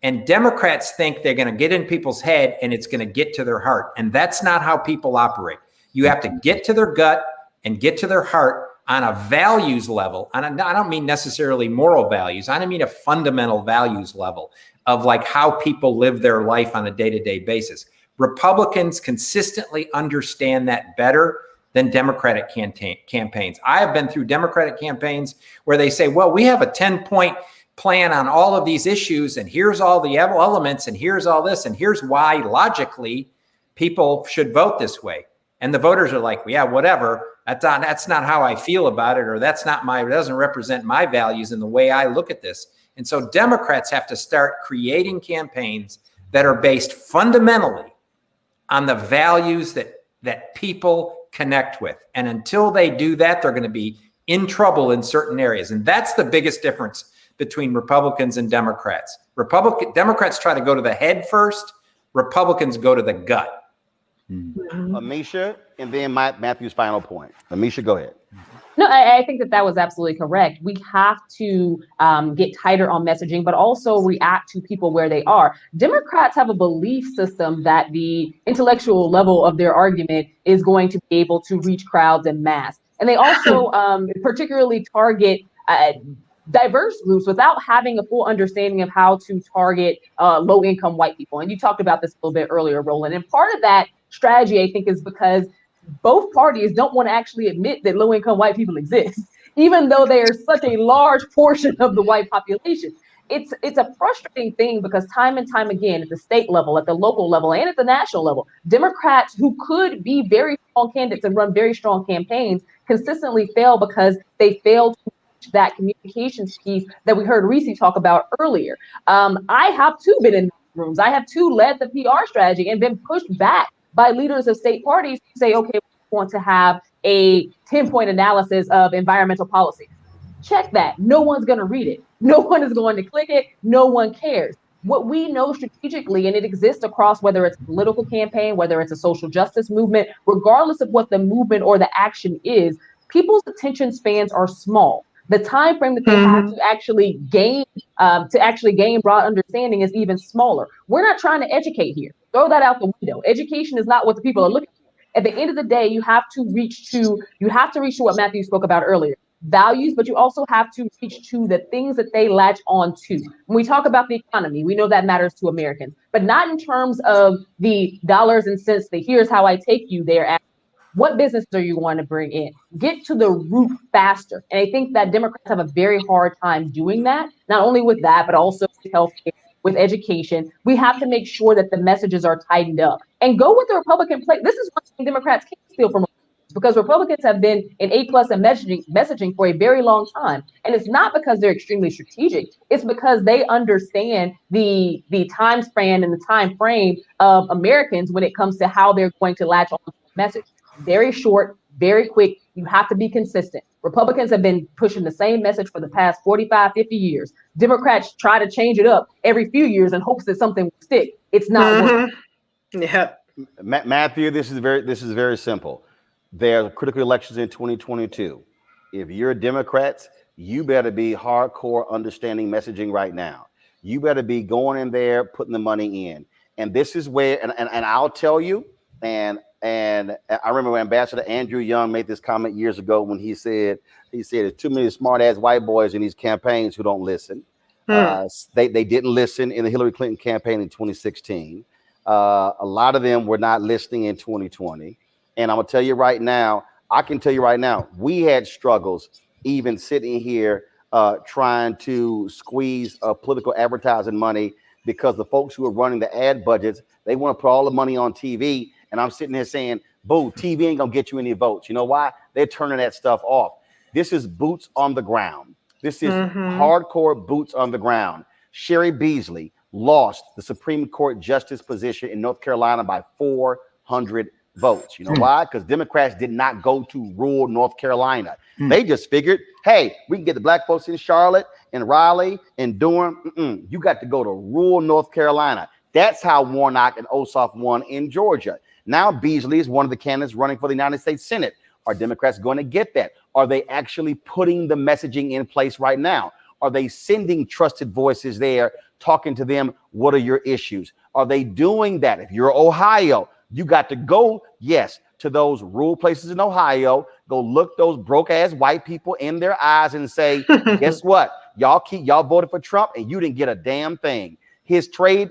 And Democrats think they're going to get in people's head and it's going to get to their heart. And that's not how people operate. You have to get to their gut and get to their heart on a values level, and I don't mean necessarily moral values, I mean a fundamental values level of like how people live their life on a day-to-day basis. Republicans consistently understand that better than Democratic campaigns. I have been through Democratic campaigns where they say, well, we have a 10-point plan on all of these issues, and here's all the elements, and here's all this, and here's why logically people should vote this way. And the voters are like, well, yeah, whatever. That's not how I feel about it, or it doesn't represent my values and the way I look at this. And so Democrats have to start creating campaigns that are based fundamentally on the values that people connect with. And until they do that, they're going to be in trouble in certain areas. And that's the biggest difference between Republicans and Democrats. Democrats try to go to the head first. Republicans go to the gut. Amisha, and then Matthew's final point. Amisha, go ahead. No, I think that was absolutely correct. We have to get tighter on messaging, but also react to people where they are. Democrats have a belief system that the intellectual level of their argument is going to be able to reach crowds en masse. And they also particularly target diverse groups without having a full understanding of how to target low-income white people. And you talked about this a little bit earlier, Roland. And part of that strategy, I think, is because both parties don't want to actually admit that low-income white people exist, even though they are such a large portion of the white population. It's a frustrating thing because time and time again, at the state level, at the local level, and at the national level, Democrats who could be very strong candidates and run very strong campaigns consistently fail because they fail to reach that communications piece that we heard Reese talk about earlier. I have too been in rooms. I have too led the PR strategy and been pushed back by leaders of state parties to say, okay, we want to have a 10-point analysis of environmental policy. Check that. No one's going to read it. No one is going to click it. No one cares. What we know strategically, and it exists across whether it's a political campaign, whether it's a social justice movement, regardless of what the movement or the action is, people's attention spans are small. The time frame that they have to actually gain broad understanding is even smaller. We're not trying to educate here. Throw that out the window. Education is not what the people are looking for. At the end of the day, you have to reach to what Matthew spoke about earlier, values, but you also have to reach to the things that they latch on to. When we talk about the economy, we know that matters to Americans, but not in terms of the dollars and cents, the here's how I take you there. What business are you want to bring in? Get to the root faster. And I think that Democrats have a very hard time doing that, not only with that, but also with healthcare, with education. We have to make sure that the messages are tightened up and go with the Republican play. This is one thing Democrats can't steal from Republicans, because Republicans have been in A+ in messaging for a very long time. And it's not because they're extremely strategic. It's because they understand the time span and the time frame of Americans when it comes to how they're going to latch on to the message. Very short, very quick. You have to be consistent. Republicans have been pushing the same message for the past 45, 50 years. Democrats try to change it up every few years in hopes that something will stick. It's not working. Yeah. Matthew, this is very simple. There are critical elections in 2022. If you're Democrats, you better be hardcore understanding messaging right now. You better be going in there, putting the money in. And this is where, and I'll tell you, and I remember Ambassador Andrew Young made this comment years ago when he said there's too many smart ass white boys in these campaigns who don't listen. They didn't listen in the Hillary Clinton campaign in 2016. A lot of them were not listening in 2020. And I'm gonna tell you right now, we had struggles even sitting here trying to squeeze political advertising money because the folks who are running the ad budgets, they want to put all the money on TV. And I'm sitting here saying, boo, TV ain't gonna get you any votes. You know why? They're turning that stuff off. This is boots on the ground. This is hardcore boots on the ground. Sherry Beasley lost the Supreme Court justice position in North Carolina by 400 votes. You know why? Because Democrats did not go to rural North Carolina. They just figured, hey, we can get the black folks in Charlotte and Raleigh and Durham. You got to go to rural North Carolina. That's how Warnock and Ossoff won in Georgia. Now Beasley is one of the candidates running for the United States Senate. Are Democrats going to get that? Are they actually putting the messaging in place right now? Are they sending trusted voices there, talking to them? What are your issues? Are they doing that? If you're Ohio, you got to go, yes, to those rural places in Ohio, go look those broke ass white people in their eyes and say, guess what? Y'all voted for Trump and you didn't get a damn thing. His trade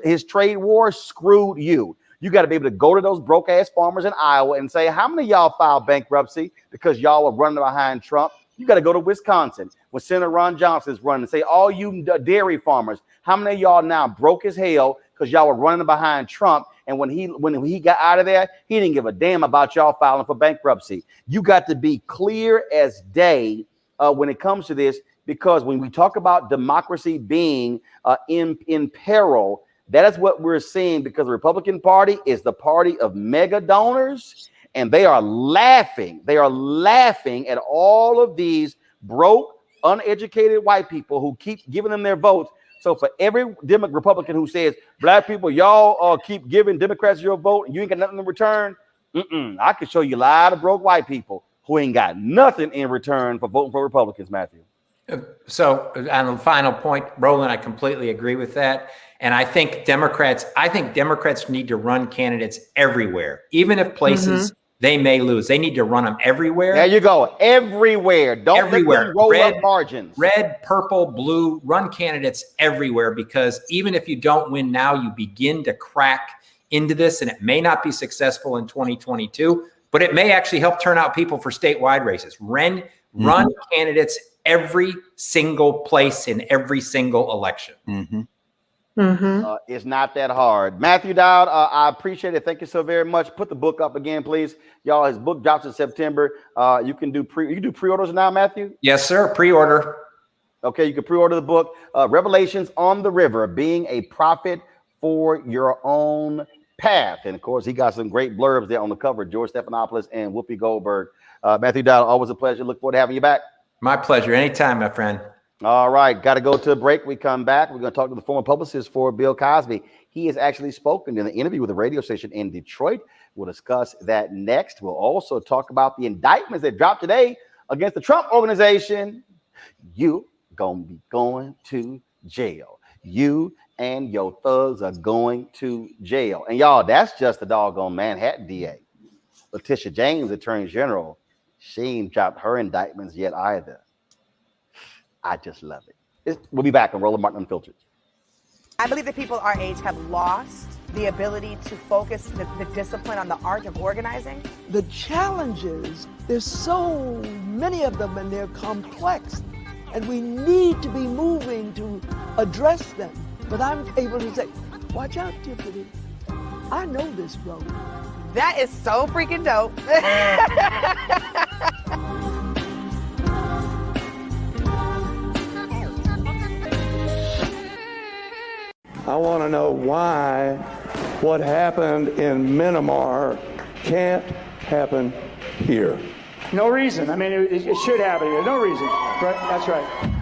war screwed you. You got to be able to go to those broke ass farmers in Iowa and say, how many of y'all filed bankruptcy because y'all were running behind Trump? You got to go to Wisconsin when Senator Ron Johnson is running and say, all you dairy farmers, how many of y'all now broke as hell because y'all were running behind Trump? And when he got out of there, he didn't give a damn about y'all filing for bankruptcy. You got to be clear as day when it comes to this, because when we talk about democracy being in peril, that is what we're seeing, because the Republican Party is the party of mega donors, and they are laughing. They are laughing at all of these broke, uneducated white people who keep giving them their votes. So for every Republican who says, black people, y'all keep giving Democrats your vote and you ain't got nothing in return, I can show you a lot of broke white people who ain't got nothing in return for voting for Republicans, Matthew. So on the final point, Roland, I completely agree with that. And I think Democrats need to run candidates everywhere, even if places they may lose. They need to run them everywhere. There you go. Everywhere. Don't everywhere. Let them roll up margins. Red, purple, blue, run candidates everywhere, because even if you don't win now, you begin to crack into this, and it may not be successful in 2022, but it may actually help turn out people for statewide races. Run candidates every single place in every single election. It's not that hard. Matthew Dowd, I appreciate it. Thank you so very much. Put the book up again, please. Y'all, his book drops in September. You can do pre-orders now, Matthew? Yes, sir. Pre-order. Okay, you can pre-order the book, Revelations on the River, Being a Prophet for Your Own Path. And of course, he got some great blurbs there on the cover, George Stephanopoulos and Whoopi Goldberg. Matthew Dowd, always a pleasure. Look forward to having you back. My pleasure. Anytime, my friend. All right. Got to go to a break. We come back. We're going to talk to the former publicist for Bill Cosby. He has actually spoken in an interview with a radio station in Detroit. We'll discuss that next. We'll also talk about the indictments that dropped today against the Trump organization. You going to be going to jail. You and your thugs are going to jail. And y'all, that's just the doggone Manhattan DA. Letitia James, Attorney General, she ain't dropped her indictments yet either. I just love it. We'll be back on Roland Martin Unfiltered. I believe that people our age have lost the ability to focus the discipline on the art of organizing. The challenges, there's so many of them and they're complex, and we need to be moving to address them. But I'm able to say, watch out, Tiffany. I know this road. That is so freaking dope. I want to know why what happened in Myanmar can't happen here. No reason. I mean, it should happen here. No reason. Right? That's right.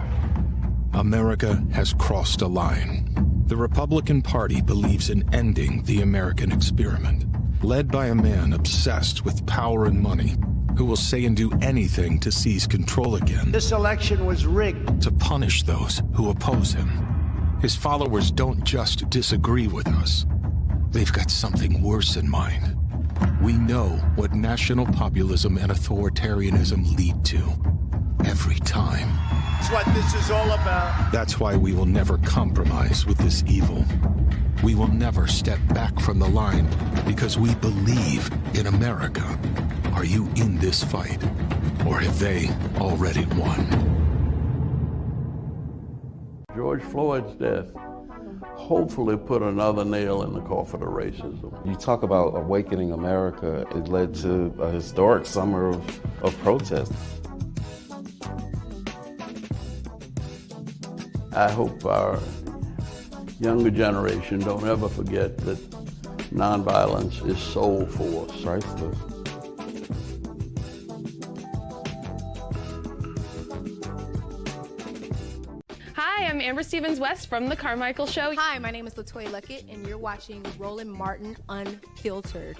America has crossed a line. The Republican Party believes in ending the American experiment, led by a man obsessed with power and money, who will say and do anything to seize control again. This election was rigged. To punish those who oppose him. His followers don't just disagree with us. They've got something worse in mind. We know what national populism and authoritarianism lead to. Every time. That's what this is all about. That's why we will never compromise with this evil. We will never step back from the line because we believe in America. Are you in this fight? Or have they already won? George Floyd's death hopefully put another nail in the coffin of racism. You talk about awakening America. It led to a historic summer of protest. I hope our younger generation don't ever forget that nonviolence is soul force. Priceless. Hi, I'm Amber Stevens-West from The Carmichael Show. Hi, my name is LaToya Luckett, and you're watching Roland Martin Unfiltered.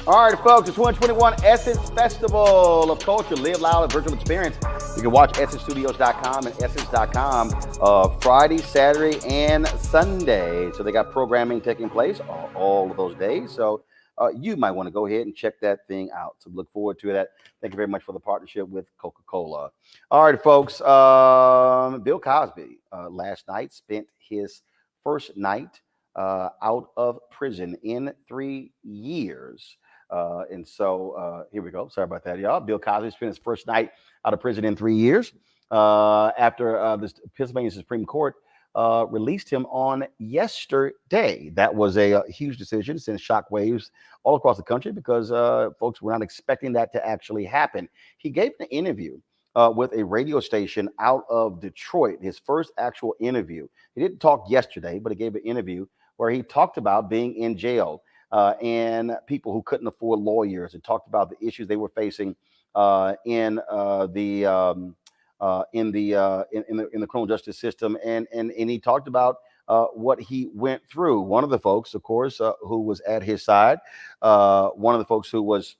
All right, folks, the 2021 Essence Festival of Culture. Live loud and virtual experience. You can watch EssenceStudios.com and Essence.com Friday, Saturday, and Sunday. So they got programming taking place all of those days. So you might want to go ahead and check that thing out. So look forward to that. Thank you very much for the partnership with Coca-Cola. All right, folks. Bill Cosby last night spent his first night out of prison in 3 years. And so here we go. Sorry about that, y'all. Bill Cosby spent his first night out of prison in 3 years after the Pennsylvania Supreme Court released him on yesterday. That was a huge decision, sent shockwaves all across the country because folks were not expecting that to actually happen. He gave an interview with a radio station out of Detroit, his first actual interview. He didn't talk yesterday, but he gave an interview where he talked about being in jail and people who couldn't afford lawyers, and talked about the issues they were facing in the criminal justice system, and he talked about what he went through. One of the folks, of course, who was at his side, one of the folks who was,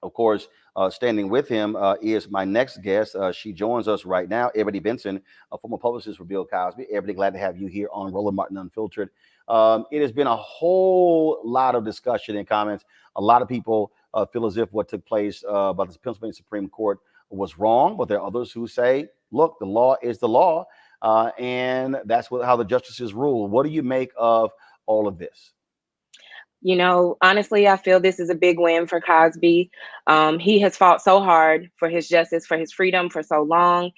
of course, standing with him is my next guest. She joins us right now, Ebony Benson, a former publicist for Bill Cosby. Ebony, glad to have you here on Roland Martin Unfiltered. It has been a whole lot of discussion and comments. A lot of people feel as if what took place by the Pennsylvania Supreme Court was wrong, but there are others who say, look, the law is the law, and that's how the justices rule. What do you make of all of this? You know, honestly, I feel this is a big win for Cosby. He has fought so hard for his justice, for his freedom for so long.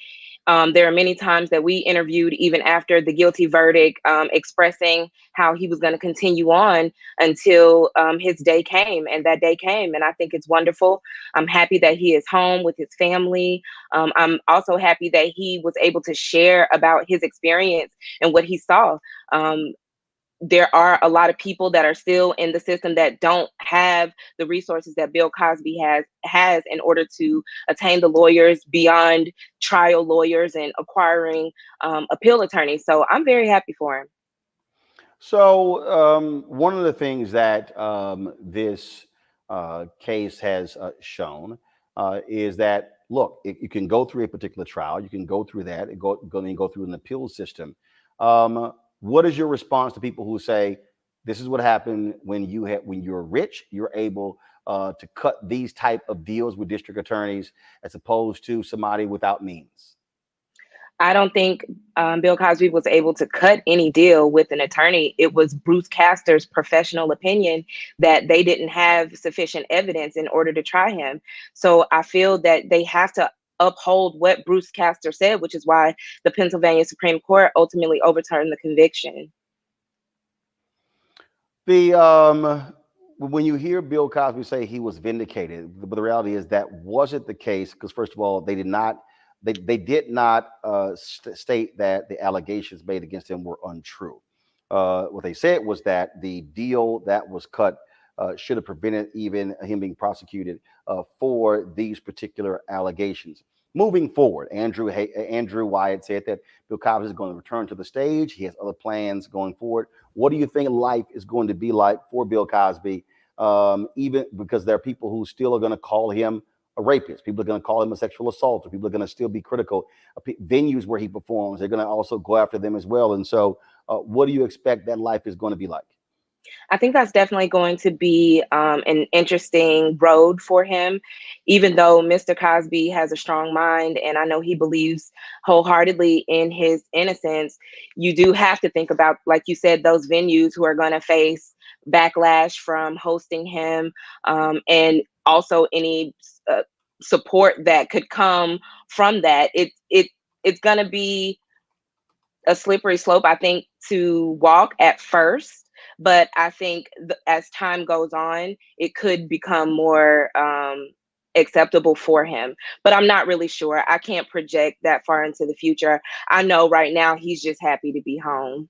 There are many times that we interviewed, even after the guilty verdict, expressing how he was going to continue on until his day came. And that day came. And I think it's wonderful. I'm happy that he is home with his family. I'm also happy that he was able to share about his experience and what he saw. There are a lot of people that are still in the system that don't have the resources that Bill Cosby has in order to attain the lawyers beyond trial lawyers and acquiring appeal attorneys. So I'm very happy for him. So one of the things that this case has shown is that, look, you can go through a particular trial, you can go through that, and go through an appeal system. What is your response to people who say, this is what happened when you're rich, you're able to cut these type of deals with district attorneys as opposed to somebody without means? I don't think Bill Cosby was able to cut any deal with an attorney. It was Bruce Castor's professional opinion that they didn't have sufficient evidence in order to try him. So I feel that they have to uphold what Bruce Castor said, which is why the Pennsylvania Supreme Court ultimately overturned the conviction. When you hear Bill Cosby say he was vindicated, but the reality is that wasn't the case, because first of all, they did not state that the allegations made against him were untrue. What they said was that the deal that was cut should have prevented even him being prosecuted for these particular allegations. Moving forward, Andrew Wyatt said that Bill Cosby is going to return to the stage. He has other plans going forward. What do you think life is going to be like for Bill Cosby? Even because there are people who still are going to call him a rapist. People are going to call him a sexual assaulter. People are going to still be critical of venues where he performs. They're going to also go after them as well. And so what do you expect that life is going to be like? I think that's definitely going to be an interesting road for him, even though Mr. Cosby has a strong mind and I know he believes wholeheartedly in his innocence. You do have to think about, like you said, those venues who are going to face backlash from hosting him, and also any support that could come from that. It's going to be a slippery slope, I think, to walk at first. But I think as time goes on, it could become more acceptable for him. But I'm not really sure. I can't project that far into the future. I know right now he's just happy to be home.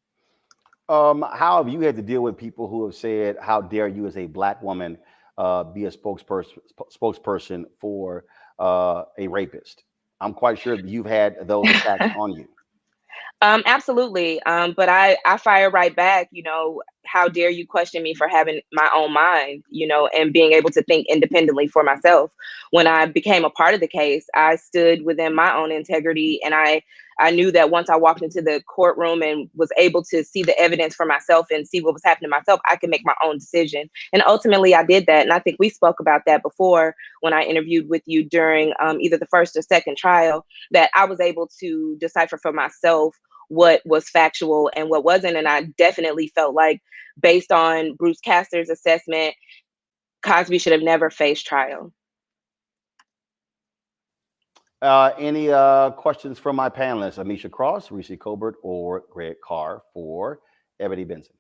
How have you had to deal with people who have said, how dare you as a Black woman be a spokesperson for a rapist? I'm quite sure that you've had those attacks on you. Absolutely. But I fire right back. You know, how dare you question me for having my own mind, you know, and being able to think independently for myself. When I became a part of the case, I stood within my own integrity, and I knew that once I walked into the courtroom and was able to see the evidence for myself and see what was happening to myself, I could make my own decision. And ultimately I did that. And I think we spoke about that before when I interviewed with you during either the first or second trial, that I was able to decipher for myself what was factual and what wasn't. And I definitely felt like, based on Bruce Castor's assessment, Cosby should have never faced trial. Any questions from my panelists, Amisha Cross, Reese Colbert, or Greg Carr for Ebony Benson?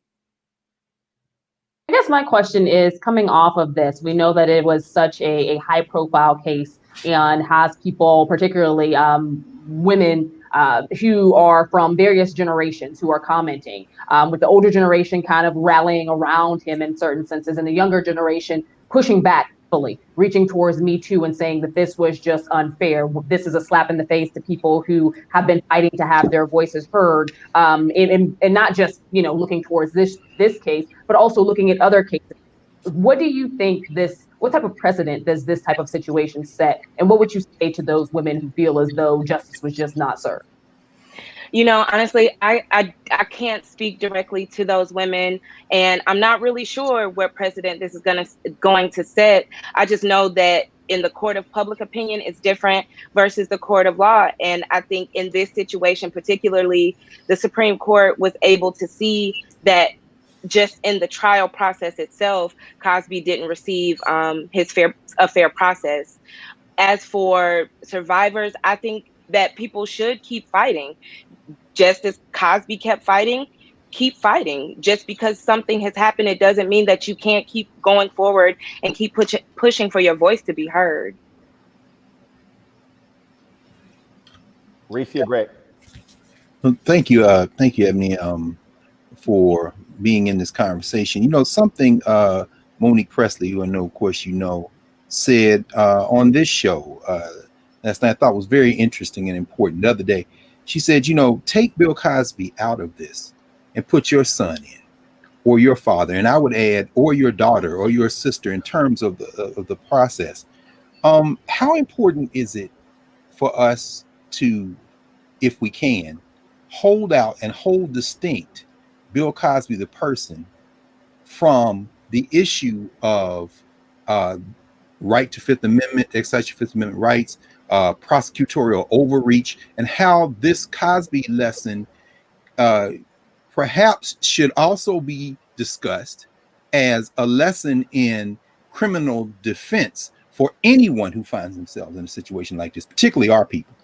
I guess my question is, coming off of this, we know that it was such a high profile case and has people, particularly women who are from various generations, who are commenting, with the older generation kind of rallying around him in certain senses, and the younger generation pushing back, fully reaching towards Me Too and saying that this was just unfair. This is a slap in the face to people who have been fighting to have their voices heard, and not just, you know, looking towards this case, but also looking at other cases. What do you think what type of precedent does this type of situation set? And what would you say to those women who feel as though justice was just not served? You know, honestly, I can't speak directly to those women, and I'm not really sure what precedent this is going to set. I just know that in the court of public opinion, it's different versus the court of law. And I think in this situation, particularly, the Supreme Court was able to see that just in the trial process itself, Cosby didn't receive a fair process. As for survivors, I think that people should keep fighting. Just as Cosby kept fighting, keep fighting. Just because something has happened, it doesn't mean that you can't keep going forward and keep pushing for your voice to be heard. Reese or Greg? Thank you, Ebony, for being in this conversation. You know, something Monique Presley, who I know, of course, you know, said on this show last night, I thought was very interesting and important. The other day, she said, you know, take Bill Cosby out of this and put your son in, or your father, and I would add, or your daughter or your sister, in terms of the process. How important is it for us to, if we can, hold out and hold distinct Bill Cosby, the person, from the issue of right to Fifth Amendment, exercise your Fifth Amendment rights, prosecutorial overreach, and how this Cosby lesson perhaps should also be discussed as a lesson in criminal defense for anyone who finds themselves in a situation like this, particularly our people?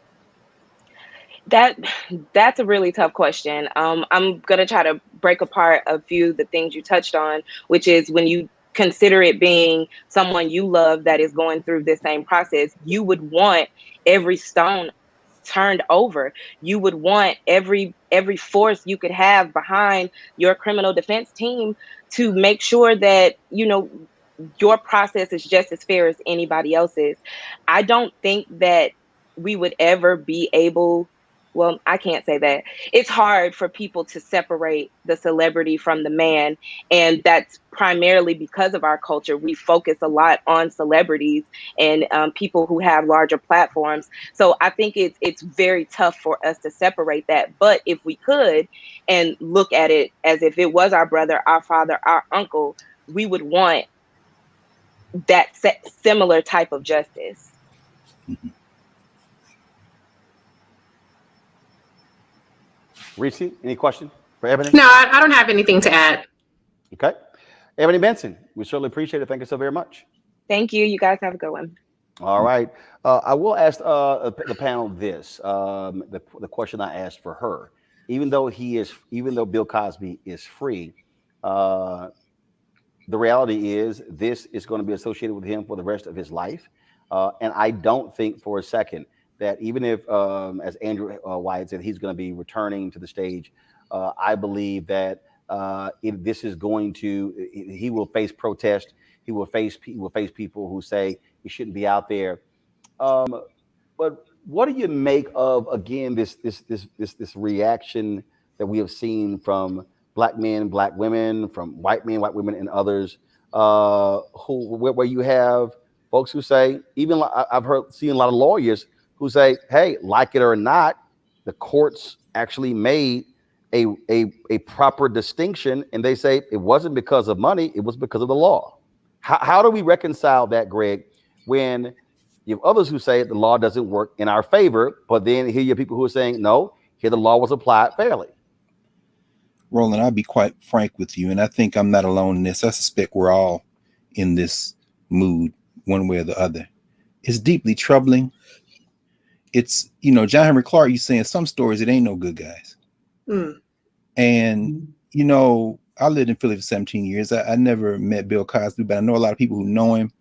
That's a really tough question. I'm gonna try to break apart a few of the things you touched on, which is when you consider it being someone you love that is going through this same process, you would want every stone turned over. You would want every force you could have behind your criminal defense team to make sure that, you know, your process is just as fair as anybody else's. I don't think that we would ever be able, well, I can't say that. It's hard for people to separate the celebrity from the man. And that's primarily because of our culture. We focus a lot on celebrities and people who have larger platforms. So I think it's very tough for us to separate that. But if we could, and look at it as if it was our brother, our father, our uncle, we would want that similar type of justice. Reese, any question for Ebony? No, I don't have anything to add. Okay. Ebony Benson, we certainly appreciate it. Thank you so very much. Thank you. You guys have a good one. All right. I will ask the panel this, the question I asked for her. Even though Bill Cosby is free, the reality is this is going to be associated with him for the rest of his life. And I don't think for a second that even if, as Andrew Wyatt said, he's going to be returning to the stage, I believe that this is going to, he will face protest. He will face people who say he shouldn't be out there. But what do you make of, again, this reaction that we have seen from black men, black women, from white men, white women, and others, where you have folks who say, even I've seen a lot of lawyers who say, hey, like it or not, the courts actually made a proper distinction, and they say it wasn't because of money, it was because of the law. How do we reconcile that, Greg, when you have others who say the law doesn't work in our favor, but then here you have people who are saying, no, here the law was applied fairly? Roland, I'll be quite frank with you, and I think I'm not alone in this. I suspect we're all in this mood one way or the other. It's deeply troubling. It's, John Henry Clark, you saying some stories, it ain't no good guys. And, I lived in Philly for 17 years. I never met Bill Cosby, but I know a lot of people who know him.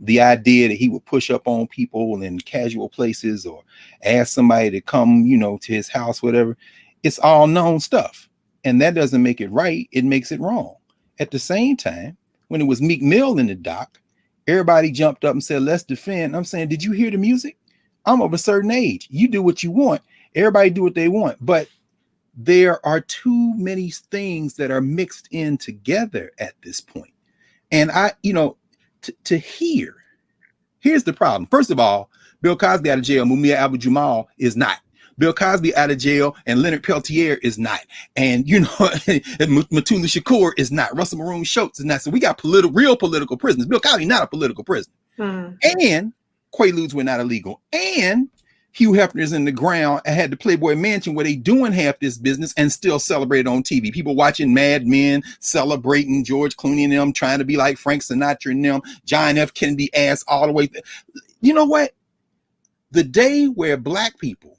The idea that he would push up on people in casual places or ask somebody to come, to his house, whatever, it's all known stuff. And that doesn't make it right. It makes it wrong. At the same time, when it was Meek Mill in the dock, everybody jumped up and said, let's defend. I'm saying, did you hear the music? I'm of a certain age. You do what you want. Everybody do what they want. But there are too many things that are mixed in together at this point. And here's the problem. First of all, Bill Cosby out of jail, Mumia Abu-Jamal is not. Bill Cosby out of jail and Leonard Peltier is not. And, Mutulu Shakur is not. Russell Maroon Schultz is not. So we got real political prisoners. Bill Cosby not a political prisoner. And Quaaludes were not illegal. And Hugh Hefner is in the ground and had the Playboy Mansion where they doing half this business and still celebrated on TV. People watching Mad Men, celebrating George Clooney and them, trying to be like Frank Sinatra and them, John F. Kennedy ass all the way. You know what? The day where black people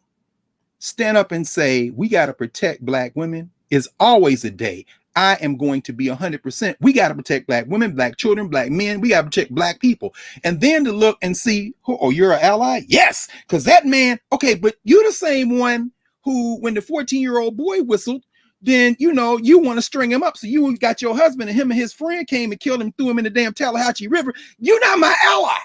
stand up and say, we got to protect black women is always a day. I am going to be 100%. We got to protect black women, black children, black men. We got to protect black people. And then to look and see, you're an ally? Yes. Because that man, okay, but you're the same one who, when the 14-year-old boy whistled, then, you want to string him up. So you got your husband and him and his friend came and killed him, threw him in the damn Tallahatchie River. You're not my ally.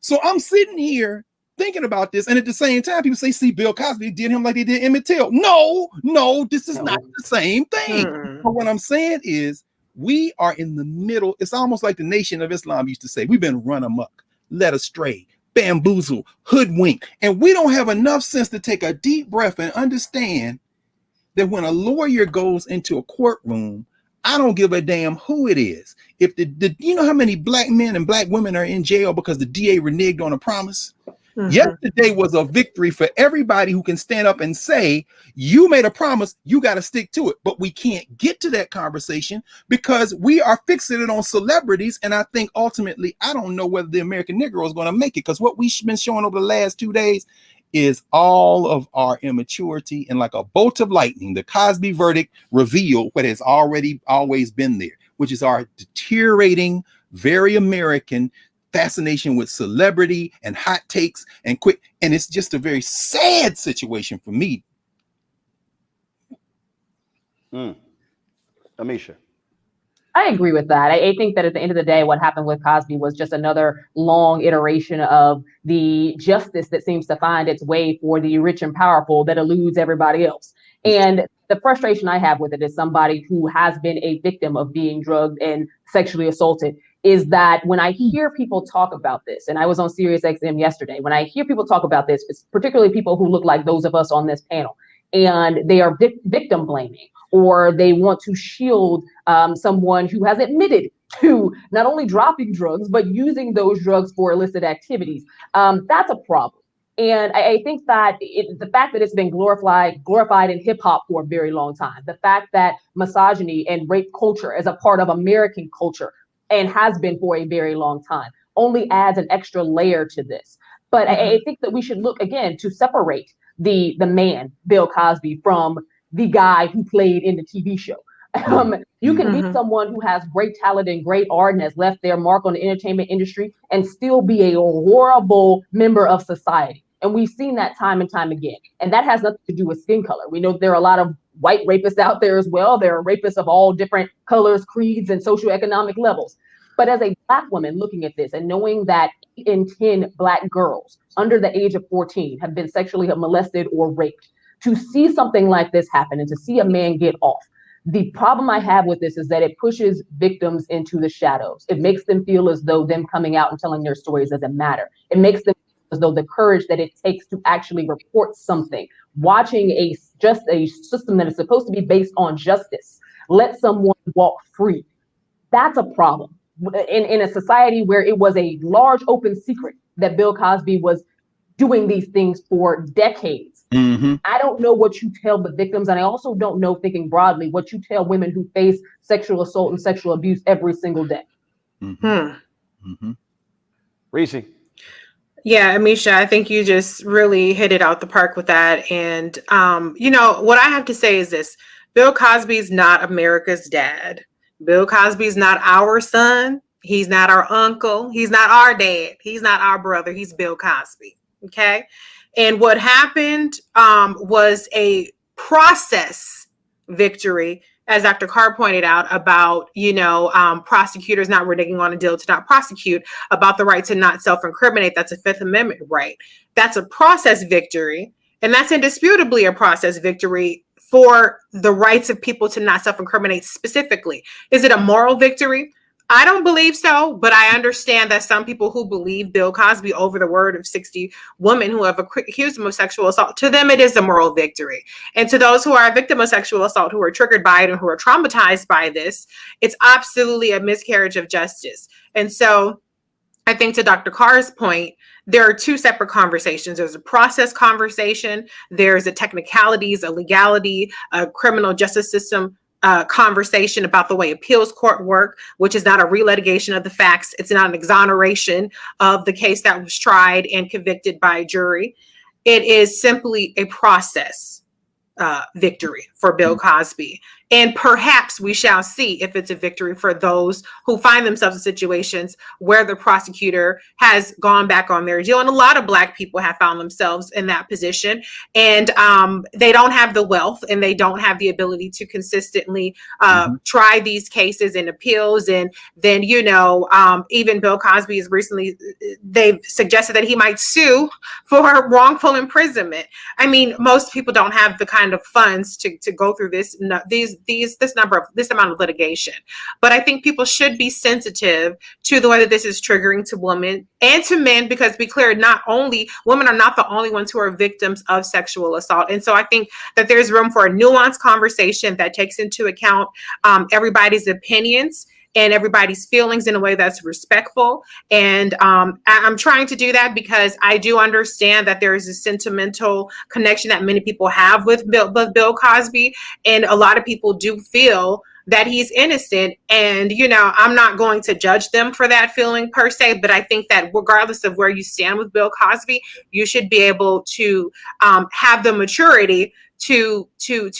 So I'm sitting here thinking about this, and at the same time, people say, see, Bill Cosby did him like they did Emmett Till. No, this is not the same thing. But what I'm saying is we are in the middle. It's almost like the Nation of Islam used to say, we've been run amok, led astray, bamboozled, hoodwinked, and we don't have enough sense to take a deep breath and understand that when a lawyer goes into a courtroom, I don't give a damn who it is. If you know how many black men and black women are in jail because the DA reneged on a promise? Yesterday was a victory for everybody who can stand up and say, you made a promise, you got to stick to it. But we can't get to that conversation because we are fixated on celebrities. And I think ultimately, I don't know whether the American Negro is going to make it, because what we've been showing over the last 2 days is all of our immaturity. And like a bolt of lightning, the Cosby verdict revealed what has always been there, which is our deteriorating, very American fascination with celebrity and hot takes and quick. And it's just a very sad situation for me. Amisha. I agree with that. I think that at the end of the day, what happened with Cosby was just another long iteration of the justice that seems to find its way for the rich and powerful that eludes everybody else. And the frustration I have with it as somebody who has been a victim of being drugged and sexually assaulted is that when I hear people talk about this, and I was on Sirius XM yesterday, when I hear people talk about this, it's particularly people who look like those of us on this panel, and they are victim blaming, or they want to shield someone who has admitted to not only dropping drugs, but using those drugs for illicit activities. That's a problem. And I think that the fact that it's been glorified in hip hop for a very long time, the fact that misogyny and rape culture is a part of American culture and has been for a very long time, only adds an extra layer to this. But I think that we should look again to separate the man, Bill Cosby, from the guy who played in the TV show. You can be someone who has great talent and great art and has left their mark on the entertainment industry and still be a horrible member of society. And we've seen that time and time again. And that has nothing to do with skin color. We know there are a lot of white rapists out there as well. There are rapists of all different colors, creeds, and socioeconomic levels. But as a Black woman looking at this and knowing that 8 in 10 Black girls under the age of 14 have been sexually molested or raped, to see something like this happen and to see a man get off. The problem I have with this is that it pushes victims into the shadows. It makes them feel as though them coming out and telling their stories doesn't matter. It makes them feel as though the courage that it takes to actually report something, watching a system that is supposed to be based on justice, let someone walk free. That's a problem. In a society where it was a large open secret that Bill Cosby was doing these things for decades. Mm-hmm. I don't know what you tell the victims, and I also don't know, thinking broadly, what you tell women who face sexual assault and sexual abuse every single day. Mm-hmm. Reese. Yeah, Amisha, I think you just really hit it out the park with that. And, what I have to say is this. Bill Cosby's not America's dad. Bill Cosby's not our son. He's not our uncle. He's not our dad. He's not our brother. He's Bill Cosby. Okay. And what happened was a process victory, as Dr. Carr pointed out, about, prosecutors not reneging on a deal to not prosecute, about the right to not self-incriminate. That's a Fifth Amendment right. That's a process victory. And that's indisputably a process victory for the rights of people to not self-incriminate specifically. Is it a moral victory? I don't believe so, but I understand that some people who believe Bill Cosby over the word of 60 women who have accused him of sexual assault, to them it is a moral victory. And to those who are a victim of sexual assault, who are triggered by it and who are traumatized by this, it's absolutely a miscarriage of justice. And so I think, to Dr. Carr's point, there are two separate conversations. There's a process conversation. There's a technicalities, a legality, a criminal justice system conversation about the way appeals court work, which is not a relitigation of the facts. It's not an exoneration of the case that was tried and convicted by a jury. It is simply a process victory for Bill Cosby. And perhaps we shall see if it's a victory for those who find themselves in situations where the prosecutor has gone back on their deal. And a lot of Black people have found themselves in that position. And they don't have the wealth and they don't have the ability to consistently try these cases and appeals. And then, even Bill Cosby is recently, they've suggested that he might sue for wrongful imprisonment. I mean, most people don't have the kind of funds to go through this amount of litigation. But I think people should be sensitive to the way that this is triggering to women and to men, because, to be clear, women are not the only ones who are victims of sexual assault. And so I think that there's room for a nuanced conversation that takes into account everybody's opinions and everybody's feelings in a way that's respectful. And I'm trying to do that because I do understand that there is a sentimental connection that many people have with Bill Cosby. And a lot of people do feel that he's innocent. And, I'm not going to judge them for that feeling per se, but I think that regardless of where you stand with Bill Cosby, you should be able to have the maturity to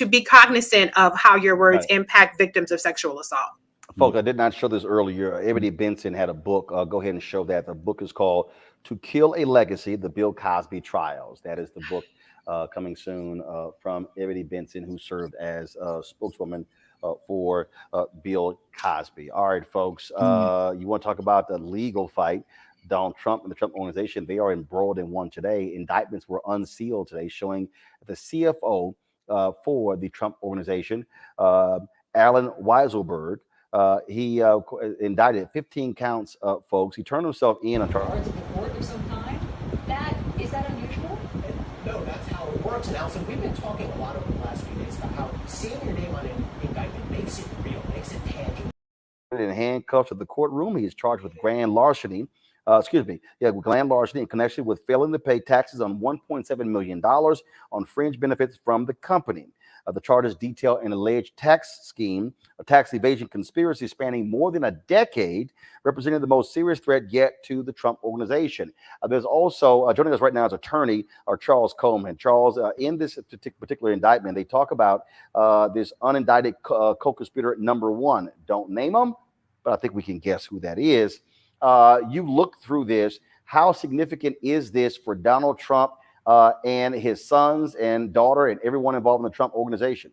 be cognizant of how your words impact victims of sexual assault. Folks, I did not show this earlier. Ebony Benson had a book. Go ahead and show that. The book is called To Kill a Legacy, The Bill Cosby Trials. That is the book coming soon from Ebony Benson, who served as a spokeswoman for Bill Cosby. All right, folks, you want to talk about the legal fight? Donald Trump and the Trump organization, they are embroiled in one today. Indictments were unsealed today, showing the CFO for the Trump organization, Alan Weisselberg, he indicted 15 counts, folks. He turned himself in on charges of some kind. Is that unusual? No, that's how it works. And Allison, we've been talking a lot over the last few days about how seeing your name on an indictment makes it real, makes it tangible. In handcuffs at the courtroom, he is charged with grand larceny. Grand larceny in connection with failing to pay taxes on $1.7 million on fringe benefits from the company. The charges detail an alleged tax scheme, a tax evasion conspiracy spanning more than a decade, representing the most serious threat yet to the Trump organization. There's also, joining us right now is attorney Charles Coleman. Charles, in this particular indictment, they talk about this unindicted co-conspirator number one. Don't name him, but I think we can guess who that is. You look through this. How significant is this for Donald Trump and his sons and daughter and everyone involved in the Trump organization?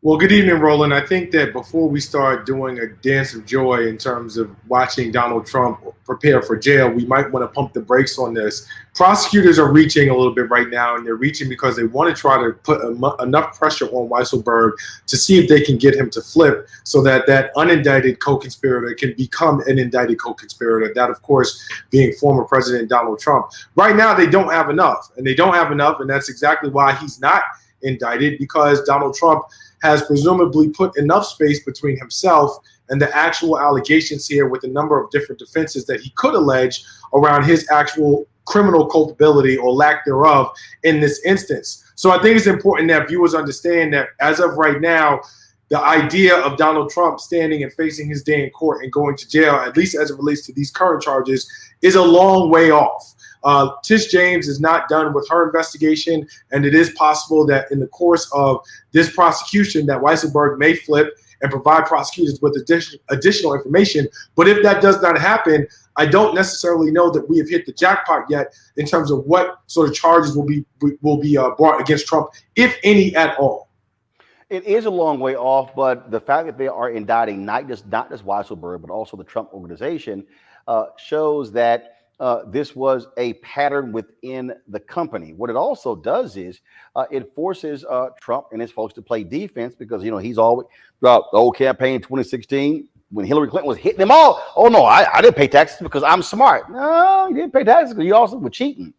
Well, good evening, Roland. I think that before we start doing a dance of joy in terms of watching Donald Trump prepare for jail, we might want to pump the brakes on this. Prosecutors are reaching a little bit right now, and they're reaching because they want to try to put enough pressure on Weisselberg to see if they can get him to flip so that that unindicted co-conspirator can become an indicted co-conspirator. That, of course, being former President Donald Trump. Right now, they don't have enough, and that's exactly why he's not indicted, because Donald Trump has presumably put enough space between himself and the actual allegations here with a number of different defenses that he could allege around his actual criminal culpability or lack thereof in this instance. So I think it's important that viewers understand that as of right now, the idea of Donald Trump standing and facing his day in court and going to jail, at least as it relates to these current charges, is a long way off. Tish James is not done with her investigation, and it is possible that in the course of this prosecution that Weisselberg may flip and provide prosecutors with additional information. But if that does not happen, I don't necessarily know that we have hit the jackpot yet in terms of what sort of charges will be brought against Trump, if any at all. It is a long way off, but the fact that they are indicting not just Weisselberg, but also the Trump organization shows that this was a pattern within the company. What it also does is it forces Trump and his folks to play defense, because, you know, he's always throughout the whole campaign in 2016 when Hillary Clinton was hitting them all. Oh, no, I didn't pay taxes because I'm smart. No, you didn't pay taxes because you also were cheating.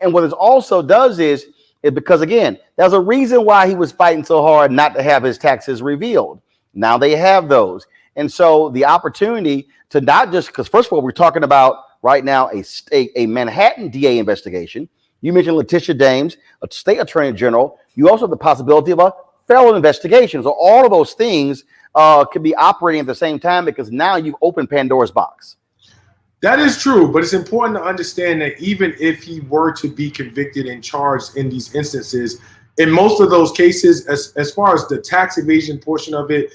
And what it also does is because, again, there's a reason why he was fighting so hard not to have his taxes revealed. Now they have those. And so the opportunity to not just, because first of all, we're talking about right now a Manhattan DA investigation. You mentioned Letitia James, a state attorney general. You also have the possibility of a federal investigation. So all of those things could be operating at the same time, because now you've opened Pandora's box. That is true, but it's important to understand that even if he were to be convicted and charged in these instances, in most of those cases, as far as the tax evasion portion of it,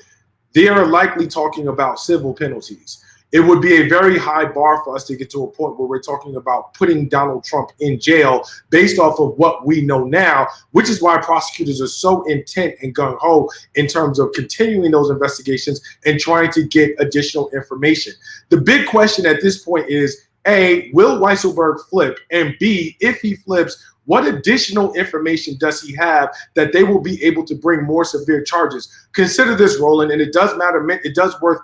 they are likely talking about civil penalties. It would be a very high bar for us to get to a point where we're talking about putting Donald Trump in jail based off of what we know now, which is why prosecutors are so intent and gung-ho in terms of continuing those investigations and trying to get additional information. The big question at this point is, A, will Weisselberg flip? And B, if he flips, what additional information does he have that they will be able to bring more severe charges? Consider this, Roland, and it does matter. It does worth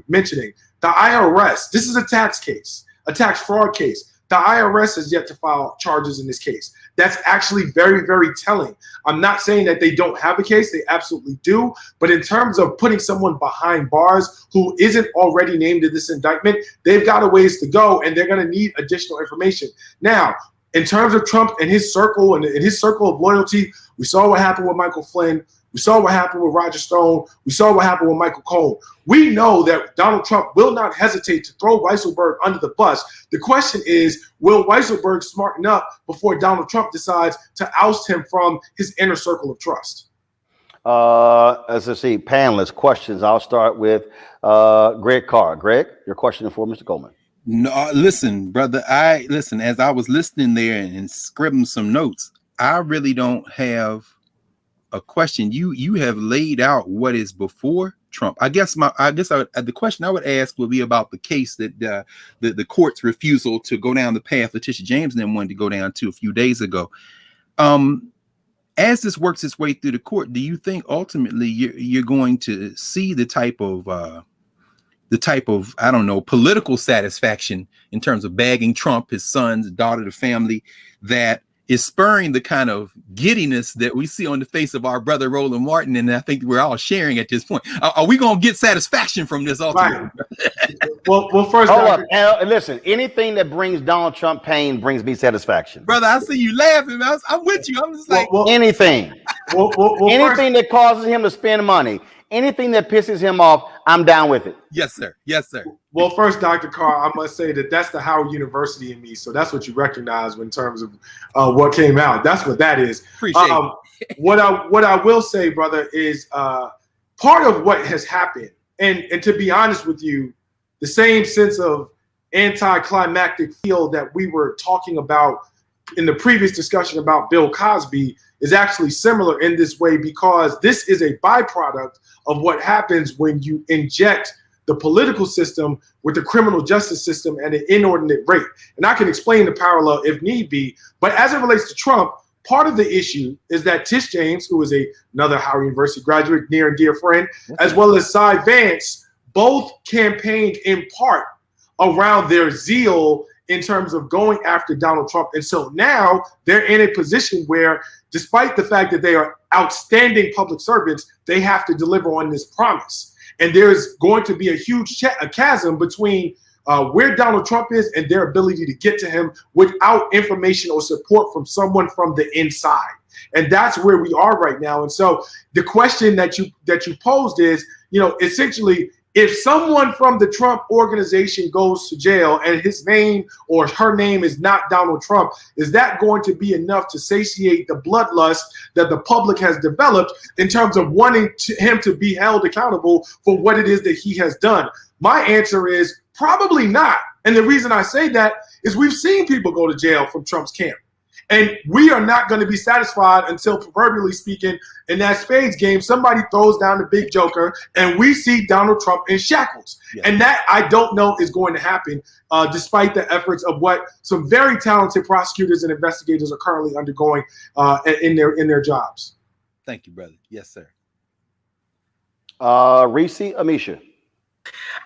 mentioning. The IRS, this is a tax case, a tax fraud case. The IRS has yet to file charges in this case. That's actually very, very telling. I'm not saying that they don't have a case. They absolutely do. But in terms of putting someone behind bars who isn't already named in this indictment, they've got a ways to go, and they're going to need additional information. Now, in terms of Trump and his circle and his circle of loyalty, we saw what happened with Michael Flynn. We saw what happened with Roger Stone. We saw what happened with Michael Cohen. We know that Donald Trump will not hesitate to throw Weisselberg under the bus. The question is, will Weisselberg smarten up before Donald Trump decides to oust him from his inner circle of trust? As I see, panelists, questions. I'll start with Greg Carr. Greg, your question for Mr. Coleman. No, listen, brother. As I was listening there and scribbling some notes, I really don't have a question. You have laid out what is before Trump. The question I would ask would be about the case that the court's refusal to go down the path Letitia James and them wanted to go down to a few days ago. As this works its way through the court, do you think ultimately you're going to see the type of I don't know, political satisfaction in terms of bagging Trump, his sons, daughter, the family, that is spurring the kind of giddiness that we see on the face of our brother Roland Martin, and I think we're all sharing at this point? Are we going to get satisfaction from this ultimately? Right. Well, first, hold up. Listen, anything that brings Donald Trump pain brings me satisfaction. Brother, I see you laughing. I'm with you. I'm just like anything. Anything that causes him to spend money. Anything that pisses him off, I'm down with it. Yes, sir. Yes, sir. Well, first, Dr. Carr, I must say that that's the Howard University in me. So that's what you recognize in terms of what came out. That's what that is. Appreciate it. What I will say, brother, is part of what has happened, and to be honest with you, the same sense of anticlimactic feel that we were talking about in the previous discussion about Bill Cosby is actually similar in this way, because this is a byproduct of what happens when you inject the political system with the criminal justice system at an inordinate rate. And I can explain the parallel if need be, but as it relates to Trump, part of the issue is that Tish James, who is another Howard University graduate, near and dear friend, as well as Cy Vance, both campaigned in part around their zeal in terms of going after Donald Trump. And so now they're in a position where, despite the fact that they are outstanding public servants, they have to deliver on this promise. And there's going to be a huge a chasm between where Donald Trump is and their ability to get to him without information or support from someone from the inside. And that's where we are right now. And so the question that you posed is, essentially, if someone from the Trump organization goes to jail and his name or her name is not Donald Trump, is that going to be enough to satiate the bloodlust that the public has developed in terms of wanting him to be held accountable for what it is that he has done? My answer is probably not. And the reason I say that is we've seen people go to jail from Trump's camp. And we are not going to be satisfied until, proverbially speaking, in that spades game, somebody throws down the big joker and we see Donald Trump in shackles. Yeah. And that, I don't know, is going to happen, despite the efforts of what some very talented prosecutors and investigators are currently undergoing in their jobs. Thank you, brother. Yes, sir. Reese, Amisha.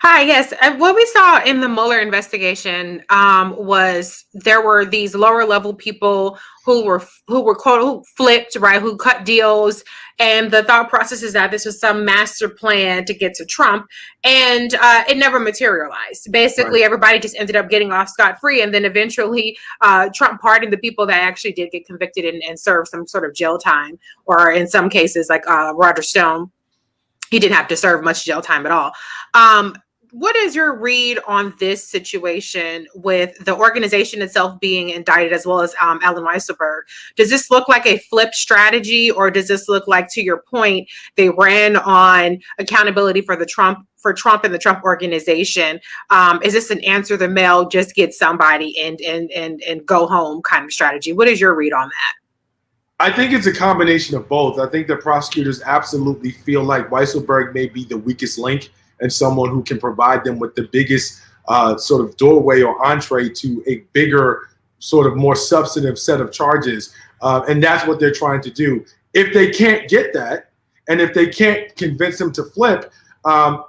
Hi, yes. What we saw in the Mueller investigation was there were these lower level people who were who flipped, right, who cut deals, and the thought process is that this was some master plan to get to Trump, and it never materialized. Basically, everybody just ended up getting off scot-free, and then eventually Trump pardoned the people that actually did get convicted and served some sort of jail time, or in some cases, like Roger Stone, he didn't have to serve much jail time at all. What is your read on this situation with the organization itself being indicted, as well as Allen Weisselberg? Does this look like a flip strategy, or does this look like, to your point, they ran on accountability for Trump and the Trump organization? Is this an answer the mail, just get somebody and go home kind of strategy? What is your read on that? I think it's a combination of both. I think the prosecutors absolutely feel like Weisselberg may be the weakest link and someone who can provide them with the biggest sort of doorway or entree to a bigger, sort of more substantive set of charges. And that's what they're trying to do. If they can't get that, and if they can't convince him to flip,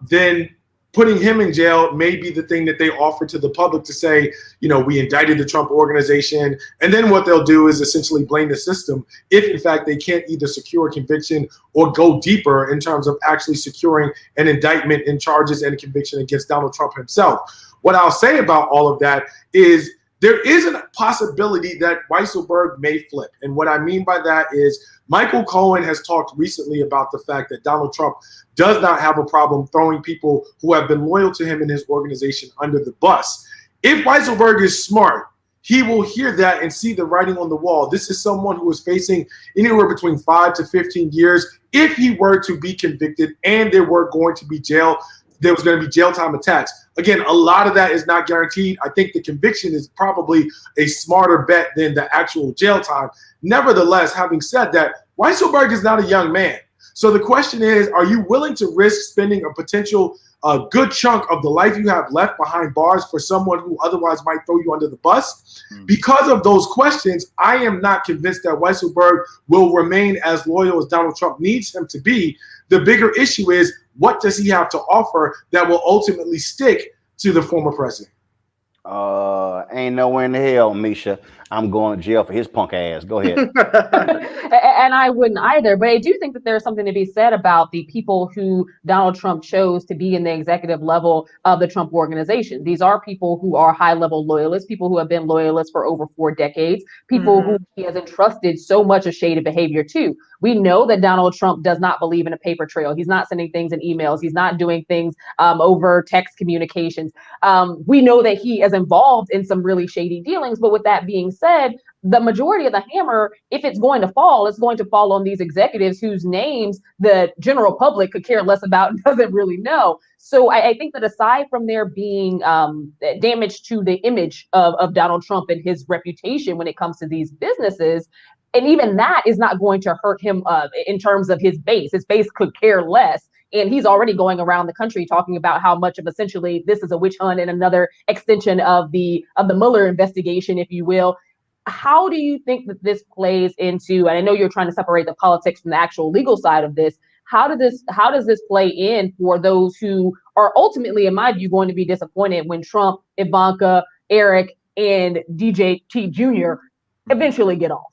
then putting him in jail may be the thing that they offer to the public to say, we indicted the Trump organization. And then what they'll do is essentially blame the system if, in fact, they can't either secure a conviction or go deeper in terms of actually securing an indictment and charges and a conviction against Donald Trump himself. What I'll say about all of that is there is a possibility that Weisselberg may flip. And what I mean by that is Michael Cohen has talked recently about the fact that Donald Trump does not have a problem throwing people who have been loyal to him and his organization under the bus. If Weisselberg is smart, he will hear that and see the writing on the wall. This is someone who is facing anywhere between 5 to 15 years if he were to be convicted and there was going to be jail time attached. Again, a lot of that is not guaranteed. I think the conviction is probably a smarter bet than the actual jail time. Nevertheless, having said that, Weisselberg is not a young man. So the question is, are you willing to risk spending a potential good chunk of the life you have left behind bars for someone who otherwise might throw you under the bus? Because of those questions, I am not convinced that Weisselberg will remain as loyal as Donald Trump needs him to be. The bigger issue is, what does he have to offer that will ultimately stick to the former president? Ain't nowhere in the hell, Misha, I'm going to jail for his punk ass. Go ahead. And I wouldn't either, but I do think that there's something to be said about the people who Donald Trump chose to be in the executive level of the Trump organization. These are people who are high-level loyalists, people who have been loyalists for over 4 decades, people who he has entrusted so much of shaded behavior to. We know that Donald Trump does not believe in a paper trail. He's not sending things in emails. He's not doing things over text communications. We know that he is involved in some really shady dealings. But with that being said, the majority of the hammer, if it's going to fall, it's going to fall on these executives whose names the general public could care less about and doesn't really know. So I think that aside from there being damage to the image of Donald Trump and his reputation when it comes to these businesses, and even that is not going to hurt him in terms of his base. His base could care less. And he's already going around the country talking about how much of essentially this is a witch hunt and another extension of the Mueller investigation, if you will. How do you think that this plays into, and I know you're trying to separate the politics from the actual legal side of this, how does this play in for those who are ultimately, in my view, going to be disappointed when Trump, Ivanka, Eric, and DJ T Jr. eventually get off?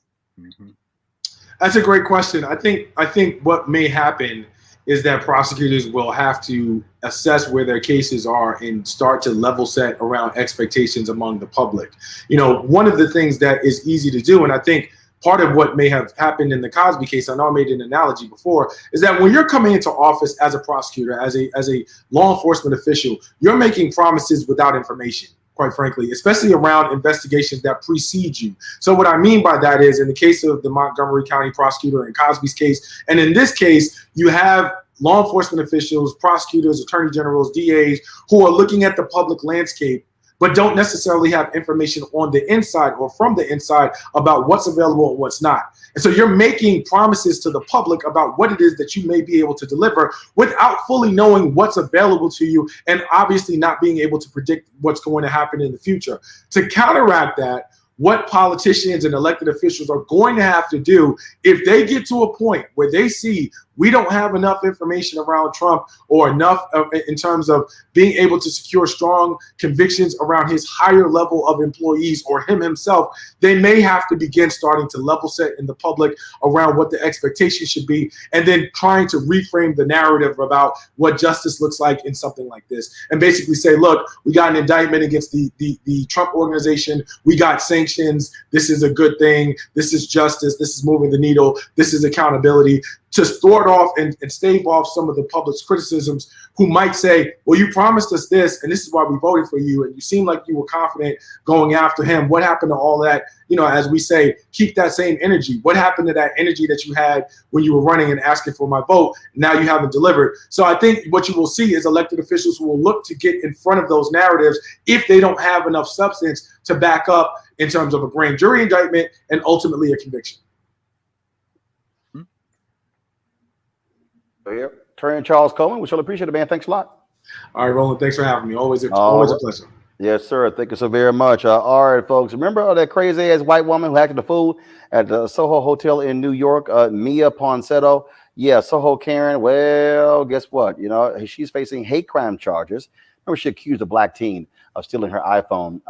That's a great question. I think what may happen is that prosecutors will have to assess where their cases are and start to level set around expectations among the public. You know, one of the things that is easy to do, and I think part of what may have happened in the Cosby case, I know I made an analogy before, is that when you're coming into office as a prosecutor, as a law enforcement official, you're making promises without information, quite frankly, especially around investigations that precede you. So what I mean by that is, in the case of the Montgomery County prosecutor in Cosby's case, and in this case, you have law enforcement officials, prosecutors, attorney generals, DAs, who are looking at the public landscape, but don't necessarily have information on the inside or from the inside about what's available and what's not. And so you're making promises to the public about what it is that you may be able to deliver without fully knowing what's available to you, and obviously not being able to predict what's going to happen in the future. To counteract that, what politicians and elected officials are going to have to do, if they get to a point where they see we don't have enough information around Trump or enough in terms of being able to secure strong convictions around his higher level of employees or him himself, they may have to begin starting to level set in the public around what the expectation should be, and then trying to reframe the narrative about what justice looks like in something like this. And basically say, look, we got an indictment against the Trump organization. We got sanctions. This is a good thing. This is justice. This is moving the needle. This is accountability. To thwart off and stave off some of the public's criticisms, who might say, well, you promised us this, and this is why we voted for you, and you seem like you were confident going after him. What happened to all that? You know, as we say, keep that same energy. What happened to that energy that you had when you were running and asking for my vote? Now you haven't delivered. So I think what you will see is elected officials who will look to get in front of those narratives if they don't have enough substance to back up in terms of a grand jury indictment and ultimately a conviction. Here, Attorney Charles Coleman, we shall appreciate it, man. Thanks a lot. All right, Roland, thanks for having me. Always a pleasure. Yes, sir. Thank you so very much. All right, folks. Remember that crazy ass white woman who acted a fool at the SoHo Hotel in New York, Mia Ponsetto? Yeah, SoHo Karen. Well, guess what? You know, she's facing hate crime charges. Remember, she accused a black teen of stealing her iPhone.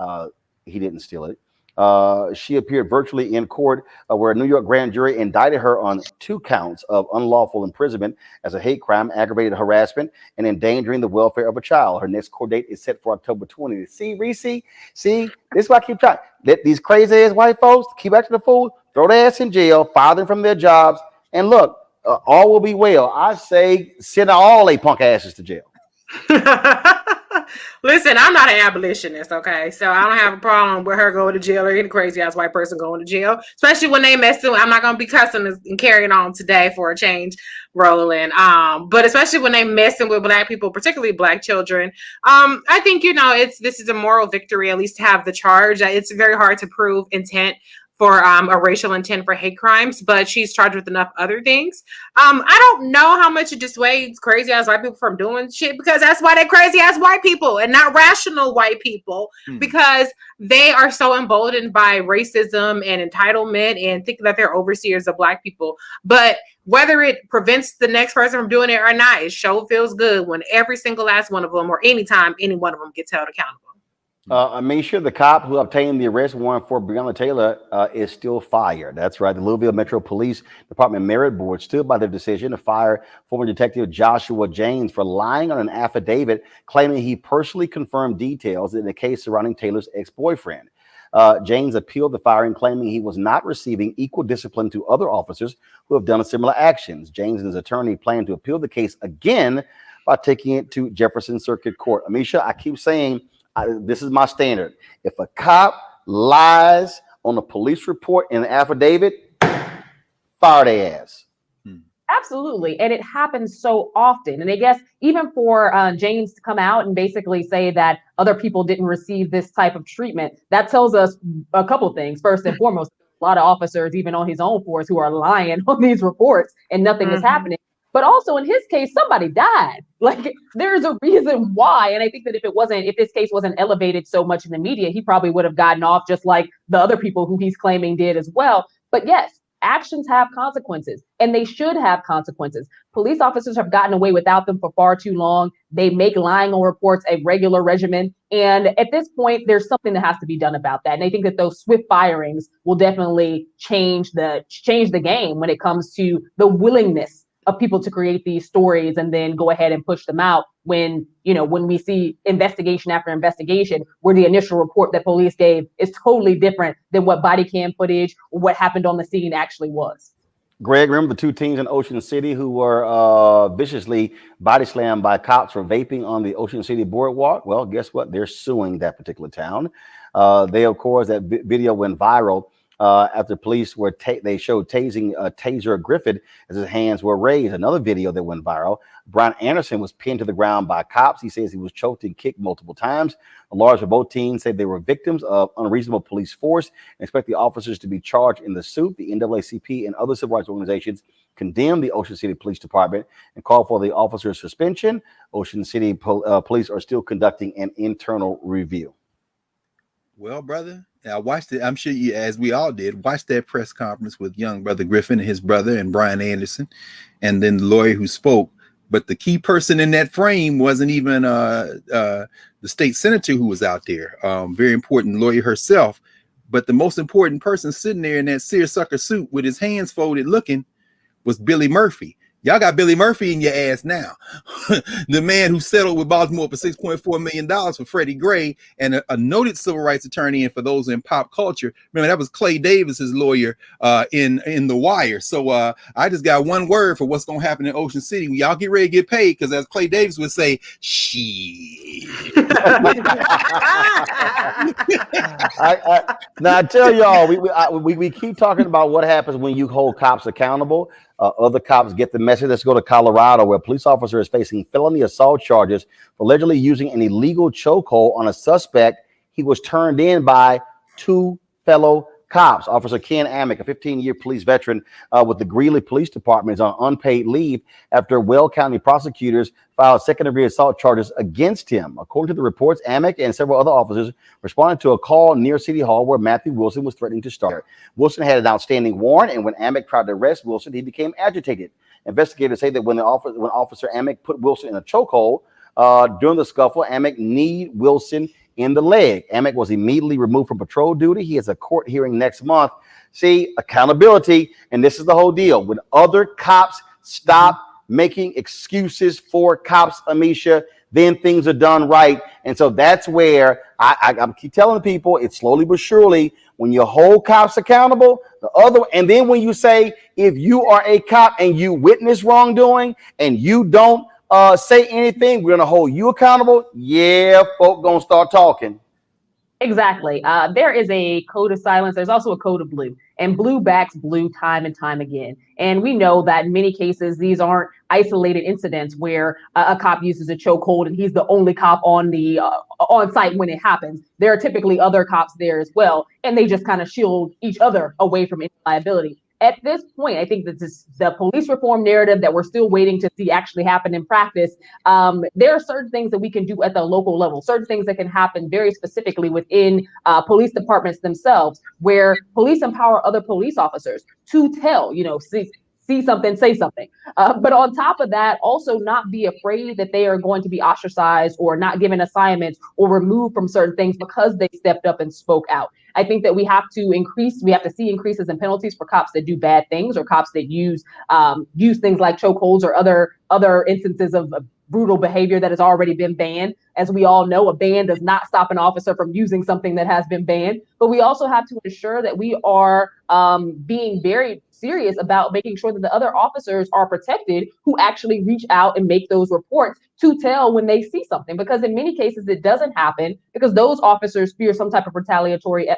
He didn't steal it. She appeared virtually in court where a New York grand jury indicted her on 2 counts of unlawful imprisonment as a hate crime, aggravated harassment, and endangering the welfare of a child. Her next court date is set for October 20th. See, Reese? See, this is why I keep trying. Let these crazy ass white folks keep acting the fool, throw their ass in jail, fire them from their jobs, and look, all will be well. I say send all they punk asses to jail. Listen, I'm not an abolitionist, okay? So I don't have a problem with her going to jail or any crazy ass white person going to jail, especially when they messing. I'm not gonna be cussing and carrying on today for a change, Roland. But especially when they messing with black people, particularly black children. I think, you know, this is a moral victory, at least to have the charge. It's very hard to prove intent for a racial intent for hate crimes, but she's charged with enough other things. I don't know how much it dissuades crazy ass white people from doing shit, because that's why they're crazy ass white people and not rational white people, because they are so emboldened by racism and entitlement and thinking that they're overseers of black people. But whether it prevents the next person from doing it or not, it sure feels good when every single last one of them, or anytime any one of them, gets held accountable. Amisha, the cop who obtained the arrest warrant for Breonna Taylor, is still fired. That's right. The Louisville Metro Police Department Merit Board stood by their decision to fire former Detective Joshua James for lying on an affidavit claiming he personally confirmed details in the case surrounding Taylor's ex-boyfriend. James appealed the firing, claiming he was not receiving equal discipline to other officers who have done similar actions. James and his attorney plan to appeal the case again by taking it to Jefferson Circuit Court. Amisha, I keep saying, this is my standard. If a cop lies on a police report and an affidavit, fire their ass. Absolutely. And it happens so often. And I guess even for James to come out and basically say that other people didn't receive this type of treatment, that tells us a couple things. First and foremost, a lot of officers, even on his own force, who are lying on these reports and nothing is happening. But also in his case, somebody died. Like, there's a reason why. And I think that if this case wasn't elevated so much in the media, he probably would have gotten off just like the other people who he's claiming did as well. But yes, actions have consequences, and they should have consequences. Police officers have gotten away without them for far too long. They make lying on reports a regular regimen. And at this point, there's something that has to be done about that. And I think that those swift firings will definitely change the game when it comes to the willingness of people to create these stories and then go ahead and push them out when we see investigation after investigation where the initial report that police gave is totally different than what body cam footage or what happened on the scene actually was. Greg, remember the two teens in Ocean City who were viciously body slammed by cops for vaping on the Ocean City boardwalk? Well, guess what? They're suing that particular town. Of course, that video went viral after police they showed tasing Taser Griffith as his hands were raised. Another video that went viral. Brian Anderson was pinned to the ground by cops. He says he was choked and kicked multiple times. The lawyers for both teens said they were victims of unreasonable police force and expect the officers to be charged in the suit. The NAACP and other civil rights organizations condemned the Ocean City Police Department and called for the officers' suspension. Ocean City police are still conducting an internal review. Well, brother, I watched it. I'm sure you, as we all did, watched that press conference with young brother Griffin and his brother and Brian Anderson, and then the lawyer who spoke. But the key person in that frame wasn't even the state senator who was out there. Very important lawyer herself. But the most important person sitting there in that seersucker suit with his hands folded looking was Billy Murphy. Y'all got Billy Murphy in your ass now. The man who settled with Baltimore for $6.4 million for Freddie Gray, and a noted civil rights attorney. And for those in pop culture, remember that was Clay Davis's lawyer in The Wire. So I just got one word for what's going to happen in Ocean City. Y'all get ready to get paid, because as Clay Davis would say, shit. Now I tell y'all, we keep talking about what happens when you hold cops accountable. Other cops get the message. Let's go to Colorado, where a police officer is facing felony assault charges for allegedly using an illegal chokehold on a suspect. He was turned in by two fellow cops. Officer Ken Amick, a 15-year police veteran with the Greeley Police Department, is on unpaid leave after Weld County prosecutors filed second-degree assault charges against him. According to the reports, Amick and several other officers responded to a call near City Hall where Matthew Wilson was threatening to start. Wilson had an outstanding warrant, and when Amick tried to arrest Wilson, he became agitated. Investigators say that when Officer Amick put Wilson in a chokehold during the scuffle, Amick kneed Wilson in the leg. Amick was immediately removed from patrol duty. He has a court hearing next month. See, accountability, and this is the whole deal. When other cops stop making excuses for cops, Amisha, then things are done right. And so that's where I keep telling people, it's slowly but surely, when you hold cops accountable, and then when you say, if you are a cop and you witness wrongdoing and you don't say anything, we're gonna hold you accountable. Yeah, folk gonna start talking. Exactly. There is a code of silence. There's also a code of blue, and blue backs blue time and time again. And we know that in many cases, these aren't isolated incidents where a cop uses a chokehold and he's the only cop on the on site when it happens. There are typically other cops there as well, and they just kind of shield each other away from any liability. At this point, I think that the police reform narrative that we're still waiting to see actually happen in practice. There are certain things that we can do at the local level, certain things that can happen very specifically within police departments themselves, where police empower other police officers to tell, see something, say something. But on top of that, also not be afraid that they are going to be ostracized or not given assignments or removed from certain things because they stepped up and spoke out. I think that we have to see increases in penalties for cops that do bad things or cops that use things like chokeholds or other instances of brutal behavior that has already been banned. As we all know, a ban does not stop an officer from using something that has been banned. But we also have to ensure that we are being very serious about making sure that the other officers are protected who actually reach out and make those reports to tell when they see something. Because in many cases, it doesn't happen because those officers fear some type of retaliatory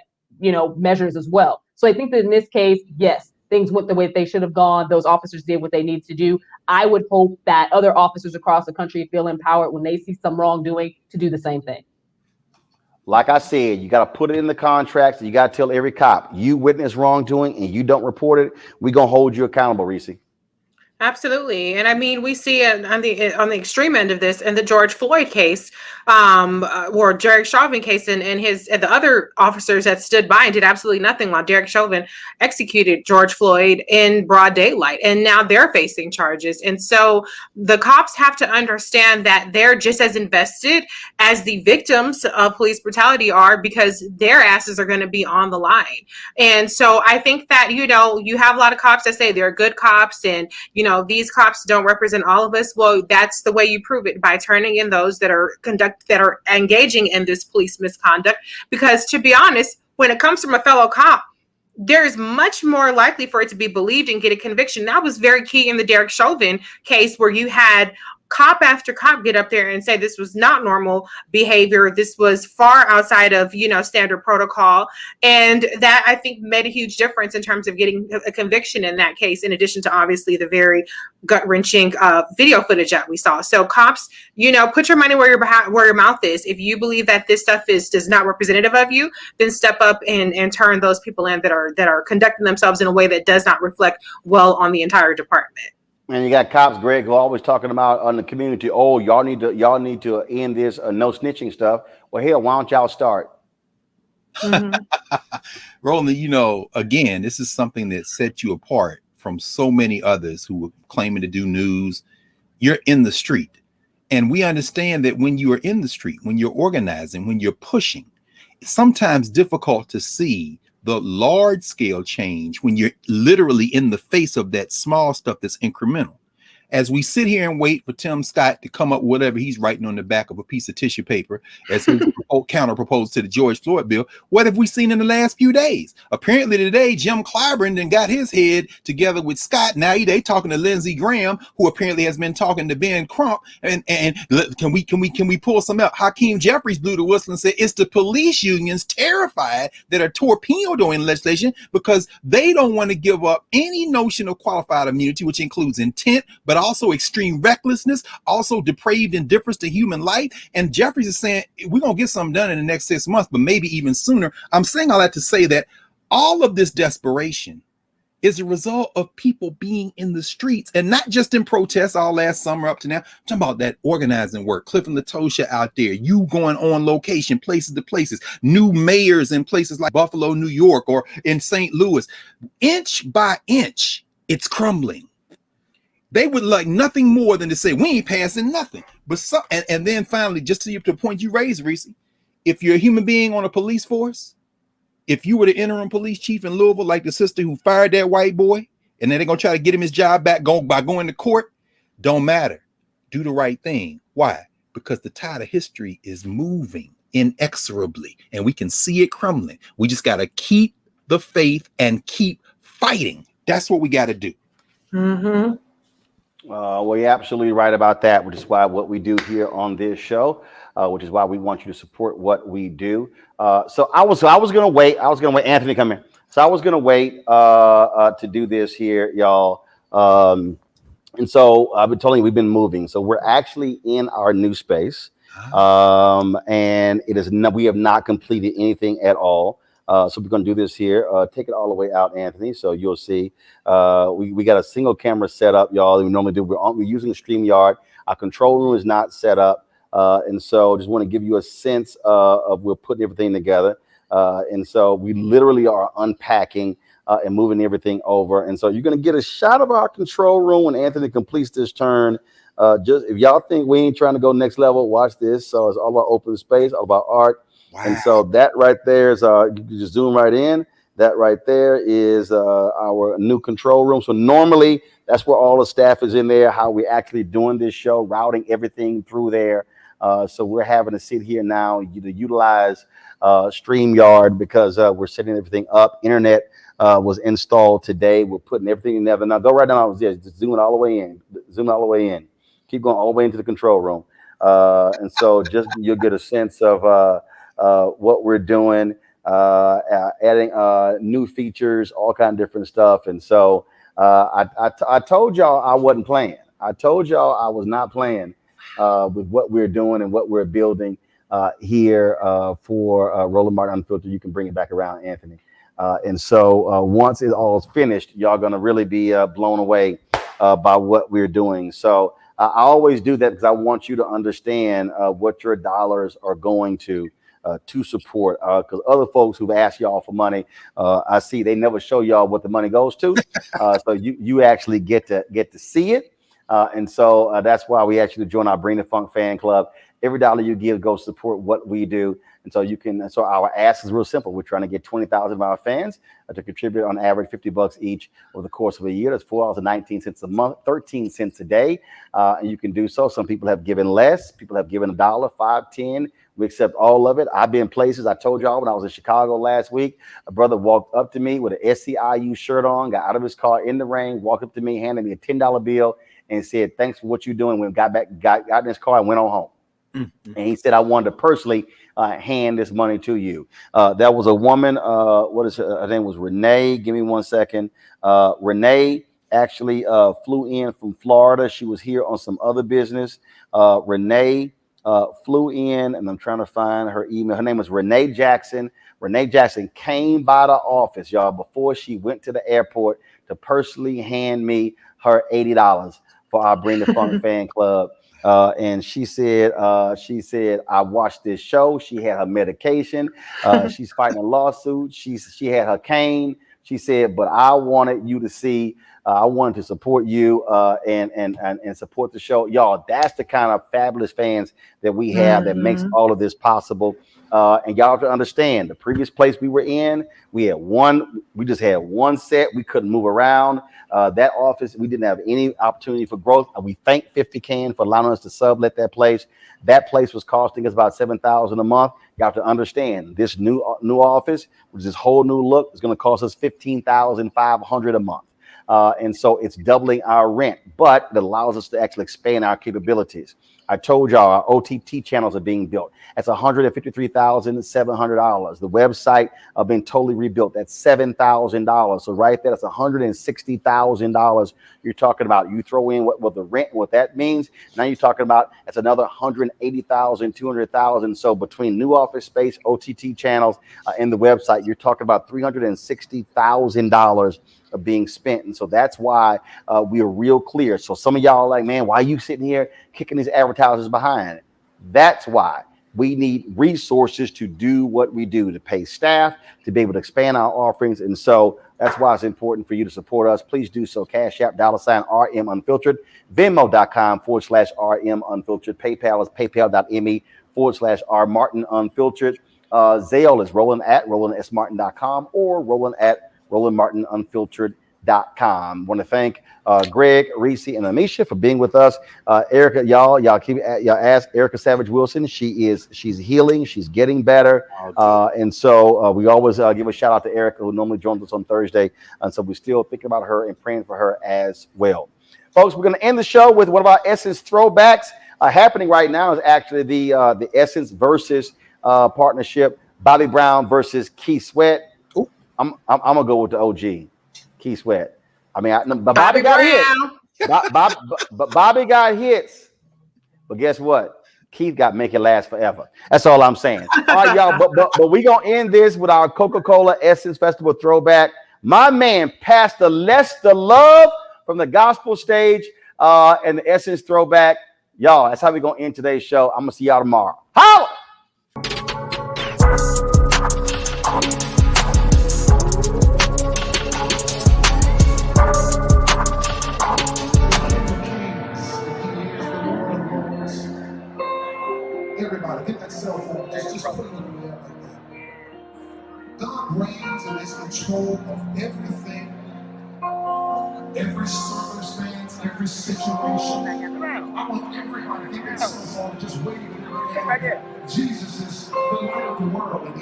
measures as well. So I think that in this case, yes, things went the way they should have gone. Those officers did what they need to do. I would hope that other officers across the country feel empowered when they see some wrongdoing to do the same thing. Like I said, you got to put it in the contracts. You got to tell every cop, you witness wrongdoing and you don't report it, we're going to hold you accountable, Reese. Absolutely. And I mean, we see it on the extreme end of this in the George Floyd case, or Derek Chauvin case, and the other officers that stood by and did absolutely nothing while Derek Chauvin executed George Floyd in broad daylight. And now they're facing charges. And so the cops have to understand that they're just as invested as the victims of police brutality are, because their asses are going to be on the line. And so I think that, you have a lot of cops that say they're good cops and, these cops don't represent all of us. Well, that's the way you prove it, by turning in those that are engaging in this police misconduct. Because to be honest, when it comes from a fellow cop, there is much more likely for it to be believed and get a conviction. That was very key in the Derek Chauvin case, where you had cop after cop get up there and say this was not normal behavior. This was far outside of, standard protocol. And that, I think, made a huge difference in terms of getting a conviction in that case, in addition to obviously the very gut-wrenching video footage that we saw. So cops, put your money where your mouth is. If you believe that this stuff is not representative of you, then step up and turn those people in that are conducting themselves in a way that does not reflect well on the entire department. And you got cops, Greg, who are always talking about on the community, oh, y'all need to end this no snitching stuff. Well, hell, why don't y'all start? Mm-hmm. Roland, again, this is something that sets you apart from so many others who are claiming to do news. You're in the street. And we understand that when you are in the street, when you're organizing, when you're pushing, it's sometimes difficult to see the large scale change when you're literally in the face of that small stuff that's incremental. As we sit here and wait for Tim Scott to come up with whatever he's writing on the back of a piece of tissue paper as his counter proposed to the George Floyd bill, what have we seen in the last few days? Apparently today, Jim Clyburn then got his head together with Scott. Now they talking to Lindsey Graham, who apparently has been talking to Ben Crump. And can we pull some out? Hakeem Jeffries blew the whistle and said it's the police unions terrified that are torpedoing legislation because they don't want to give up any notion of qualified immunity, which includes intent, but also extreme recklessness, also depraved indifference to human life. And Jeffries is saying we're going to get something done in the next 6 months, but maybe even sooner. I'm saying all that to say that all of this desperation is a result of people being in the streets, and not just in protests all last summer up to now. I'm talking about that organizing work. Cliff and Latosha out there, you going on location, places to places, new mayors in places like Buffalo, New York, or in St. Louis. Inch by inch, it's crumbling. They would like nothing more than to say, we ain't passing nothing. But and then finally, just to the point you raised, Reese, if you're a human being on a police force, if you were the interim police chief in Louisville, like the sister who fired that white boy, and then they're going to try to get him his job back by going to court, don't matter. Do the right thing. Why? Because the tide of history is moving inexorably, and we can see it crumbling. We just got to keep the faith and keep fighting. That's what we got to do. Mm-hmm. Well, you're absolutely right about that, which is why what we do here on this show, which is why we want you to support what we do. So I was going to wait. Anthony, come here. So I was going to wait to do this here, y'all. And so I've been telling you, we've been moving. So we're actually in our new space. And we have not completed anything at all. So we're going to do this here. Take it all the way out, Anthony. So you'll see we got a single camera set up, y'all. We normally do. We're using StreamYard. Our control room is not set up. And so just want to give you a sense of we're putting everything together. And so we literally are unpacking and moving everything over. And so you're going to get a shot of our control room when Anthony completes this turn. Just if y'all think we ain't trying to go next level, watch this. So it's all about open space, all about art. Wow. And so that right there is, you can just zoom right in. That right there is our new control room. So normally that's where all the staff is in there, how we're actually doing this show, routing everything through there. So we're having to sit here now to utilize StreamYard because we're setting everything up. Internet was installed today. We're putting everything together. Now go right down. Yeah, just zoom it all the way in. Zoom all the way in. Keep going all the way into the control room. And so just you'll get a sense of what we're doing. adding new features, all kind of different stuff. And so I told y'all I wasn't playing. I told y'all I was not playing with what we're doing and what we're building here for Roland Martin Unfiltered. You can bring it back around, Anthony. And so once it all is finished, y'all going to really be blown away by what we're doing. So I always do that because I want you to understand what your dollars are going to support. Because other folks who've asked y'all for money, I see they never show y'all what the money goes to. So you actually get to see it. And so that's why we ask you to join our Bring the Funk fan club. Every dollar you give goes support what we do. And so you can, so our ask is real simple. We're trying to get 20,000 of our fans to contribute on average $50 each over the course of a year. That's $4.19 a month, 13 cents a day. And you can do so. Some people have given less. People have given $1, $5, 10. We accept all of it. I've been places. I told y'all when I was in Chicago last week, a brother walked up to me with an SCIU shirt on, got out of his car in the rain, walked up to me, handed me a $10 bill and said, "Thanks for what you're doing." When got in his car and went on home. Mm-hmm. And he said, "I wanted to personally hand this money to you." That was a woman. What is her name? Was Renee. Give me 1 second. Renee actually flew in from Florida. She was here on some other business. Renee flew in, and I'm trying to find her email. Her name was Renee Jackson. Renee Jackson came by the office, y'all, before she went to the airport to personally hand me her $80 for our Bring the Funk fan club. And she said, I watched this show. She had her medication. She's fighting a lawsuit. She had her cane. She said, but I wanted you to see, I wanted to support you and support the show. Y'all, that's the kind of fabulous fans that we have that makes all of this possible. And y'all have to understand, the previous place we were in, we just had one set. We couldn't move around. That office, we didn't have any opportunity for growth. We thank 50 Can for allowing us to sublet that place. That place was costing us about $7,000 a month. You have to understand, this new office, which is this whole new look, is going to cost us $15,500 a month. And so it's doubling our rent, but it allows us to actually expand our capabilities. I told y'all our OTT channels are being built. That's $153,700. The website been totally rebuilt. That's $7,000. So right there, that's $160,000 you're talking about. You throw in what the rent, what that means. Now you're talking about that's another $180,000, $200,000. So between new office space, OTT channels, and the website, you're talking about $360,000 of being spent. And so that's why we are real clear. So some of y'all are like, man, why are you sitting here kicking these advertisers behind? That's why we need resources to do what we do, to pay staff, to be able to expand our offerings. And so that's why it's important for you to support us. Please do so. Cash App, $RM Unfiltered, Venmo.com/RM Unfiltered. PayPal is paypal.me/R Martin Unfiltered. Zelle is Roland@RolandSMartin.com or Roland@RolandMartinUnfiltered.com. Want to thank Greg, Reese, and Amisha for being with us. Erica, y'all ask Erica Savage Wilson. She's healing. She's getting better. And so we always give a shout out to Erica, who normally joins us on Thursday. And so we still think about her and praying for her as well. Folks, we're going to end the show with one of our Essence throwbacks. Happening right now is actually the Essence versus partnership, Bobby Brown versus Keith Sweat. I'm gonna go with the OG, Keith Sweat. I mean, Bobby got hits. Bobby got hits, but guess what? Keith got Make It Last Forever. That's all I'm saying. All right, y'all. But we gonna end this with our Coca-Cola Essence Festival throwback. My man, Pastor Lester Love from the gospel stage, and the Essence throwback. Y'all, that's how we gonna end today's show. I'm gonna see y'all tomorrow. Holla! Everybody, get that cell phone. Just put it in the air like that. God reigns and is control of everything, every circumstance, every situation. I want everybody to get that cell phone and just wave it in the air. Jesus is the light of the world, and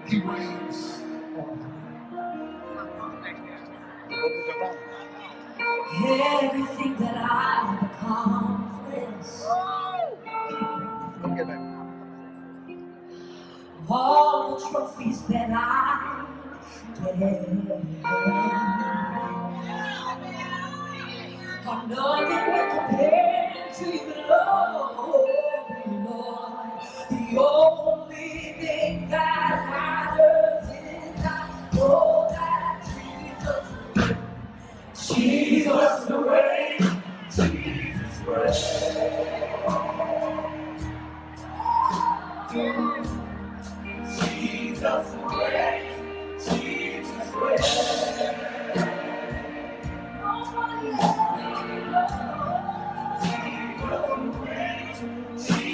He reigns. Everything that I have accomplished all the trophies that I get. I'm nothing but compared to you, Lord. The only thing that matters is I know that Jesus the way, Jesus Jesus way, Jesus way. Nobody else.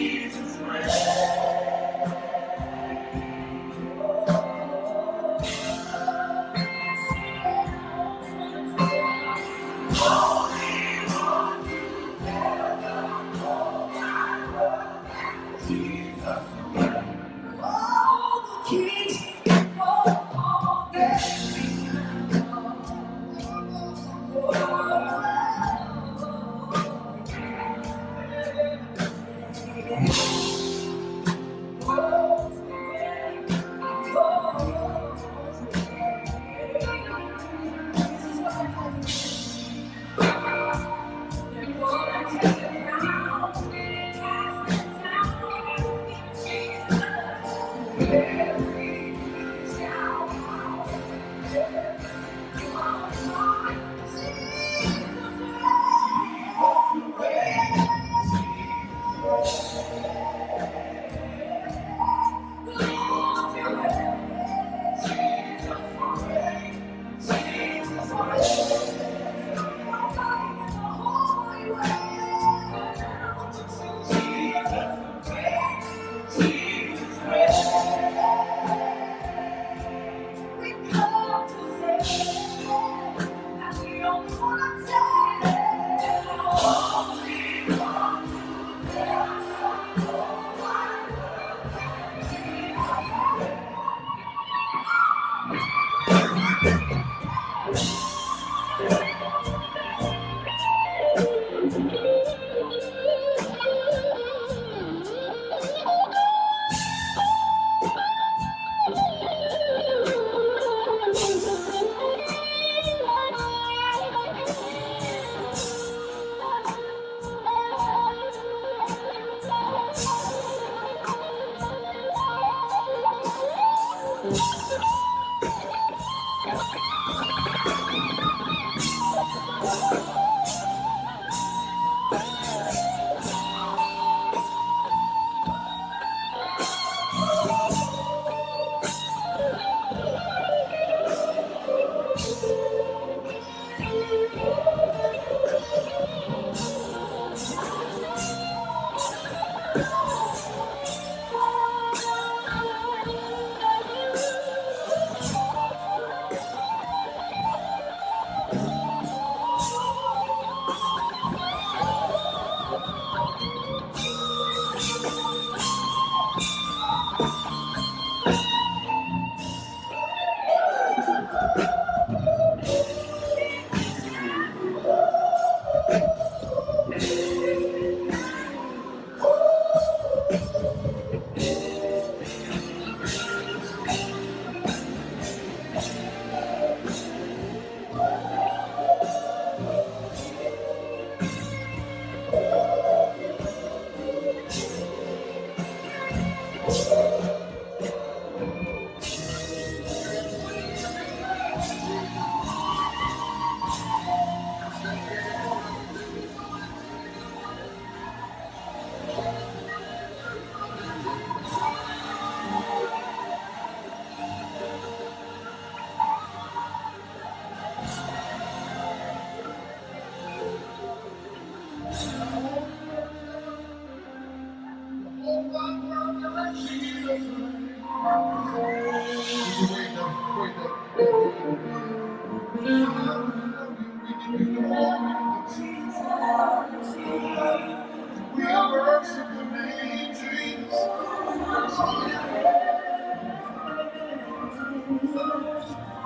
Jesus way.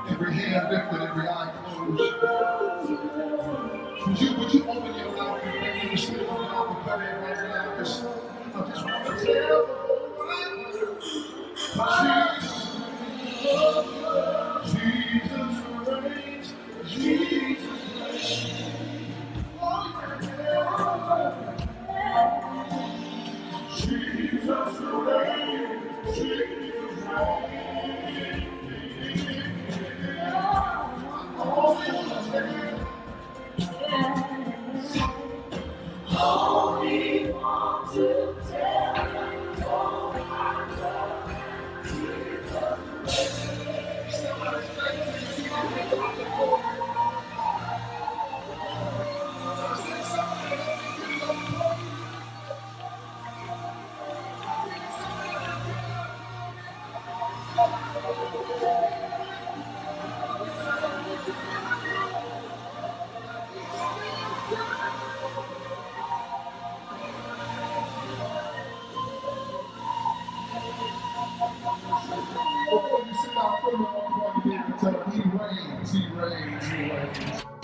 Every hand lifted, every eye closed. Would you open your mouth and make me still on the altar right now? I just want to tell Before you sit down, put him on front of me and tell him he reigns, he reigns, he reigns.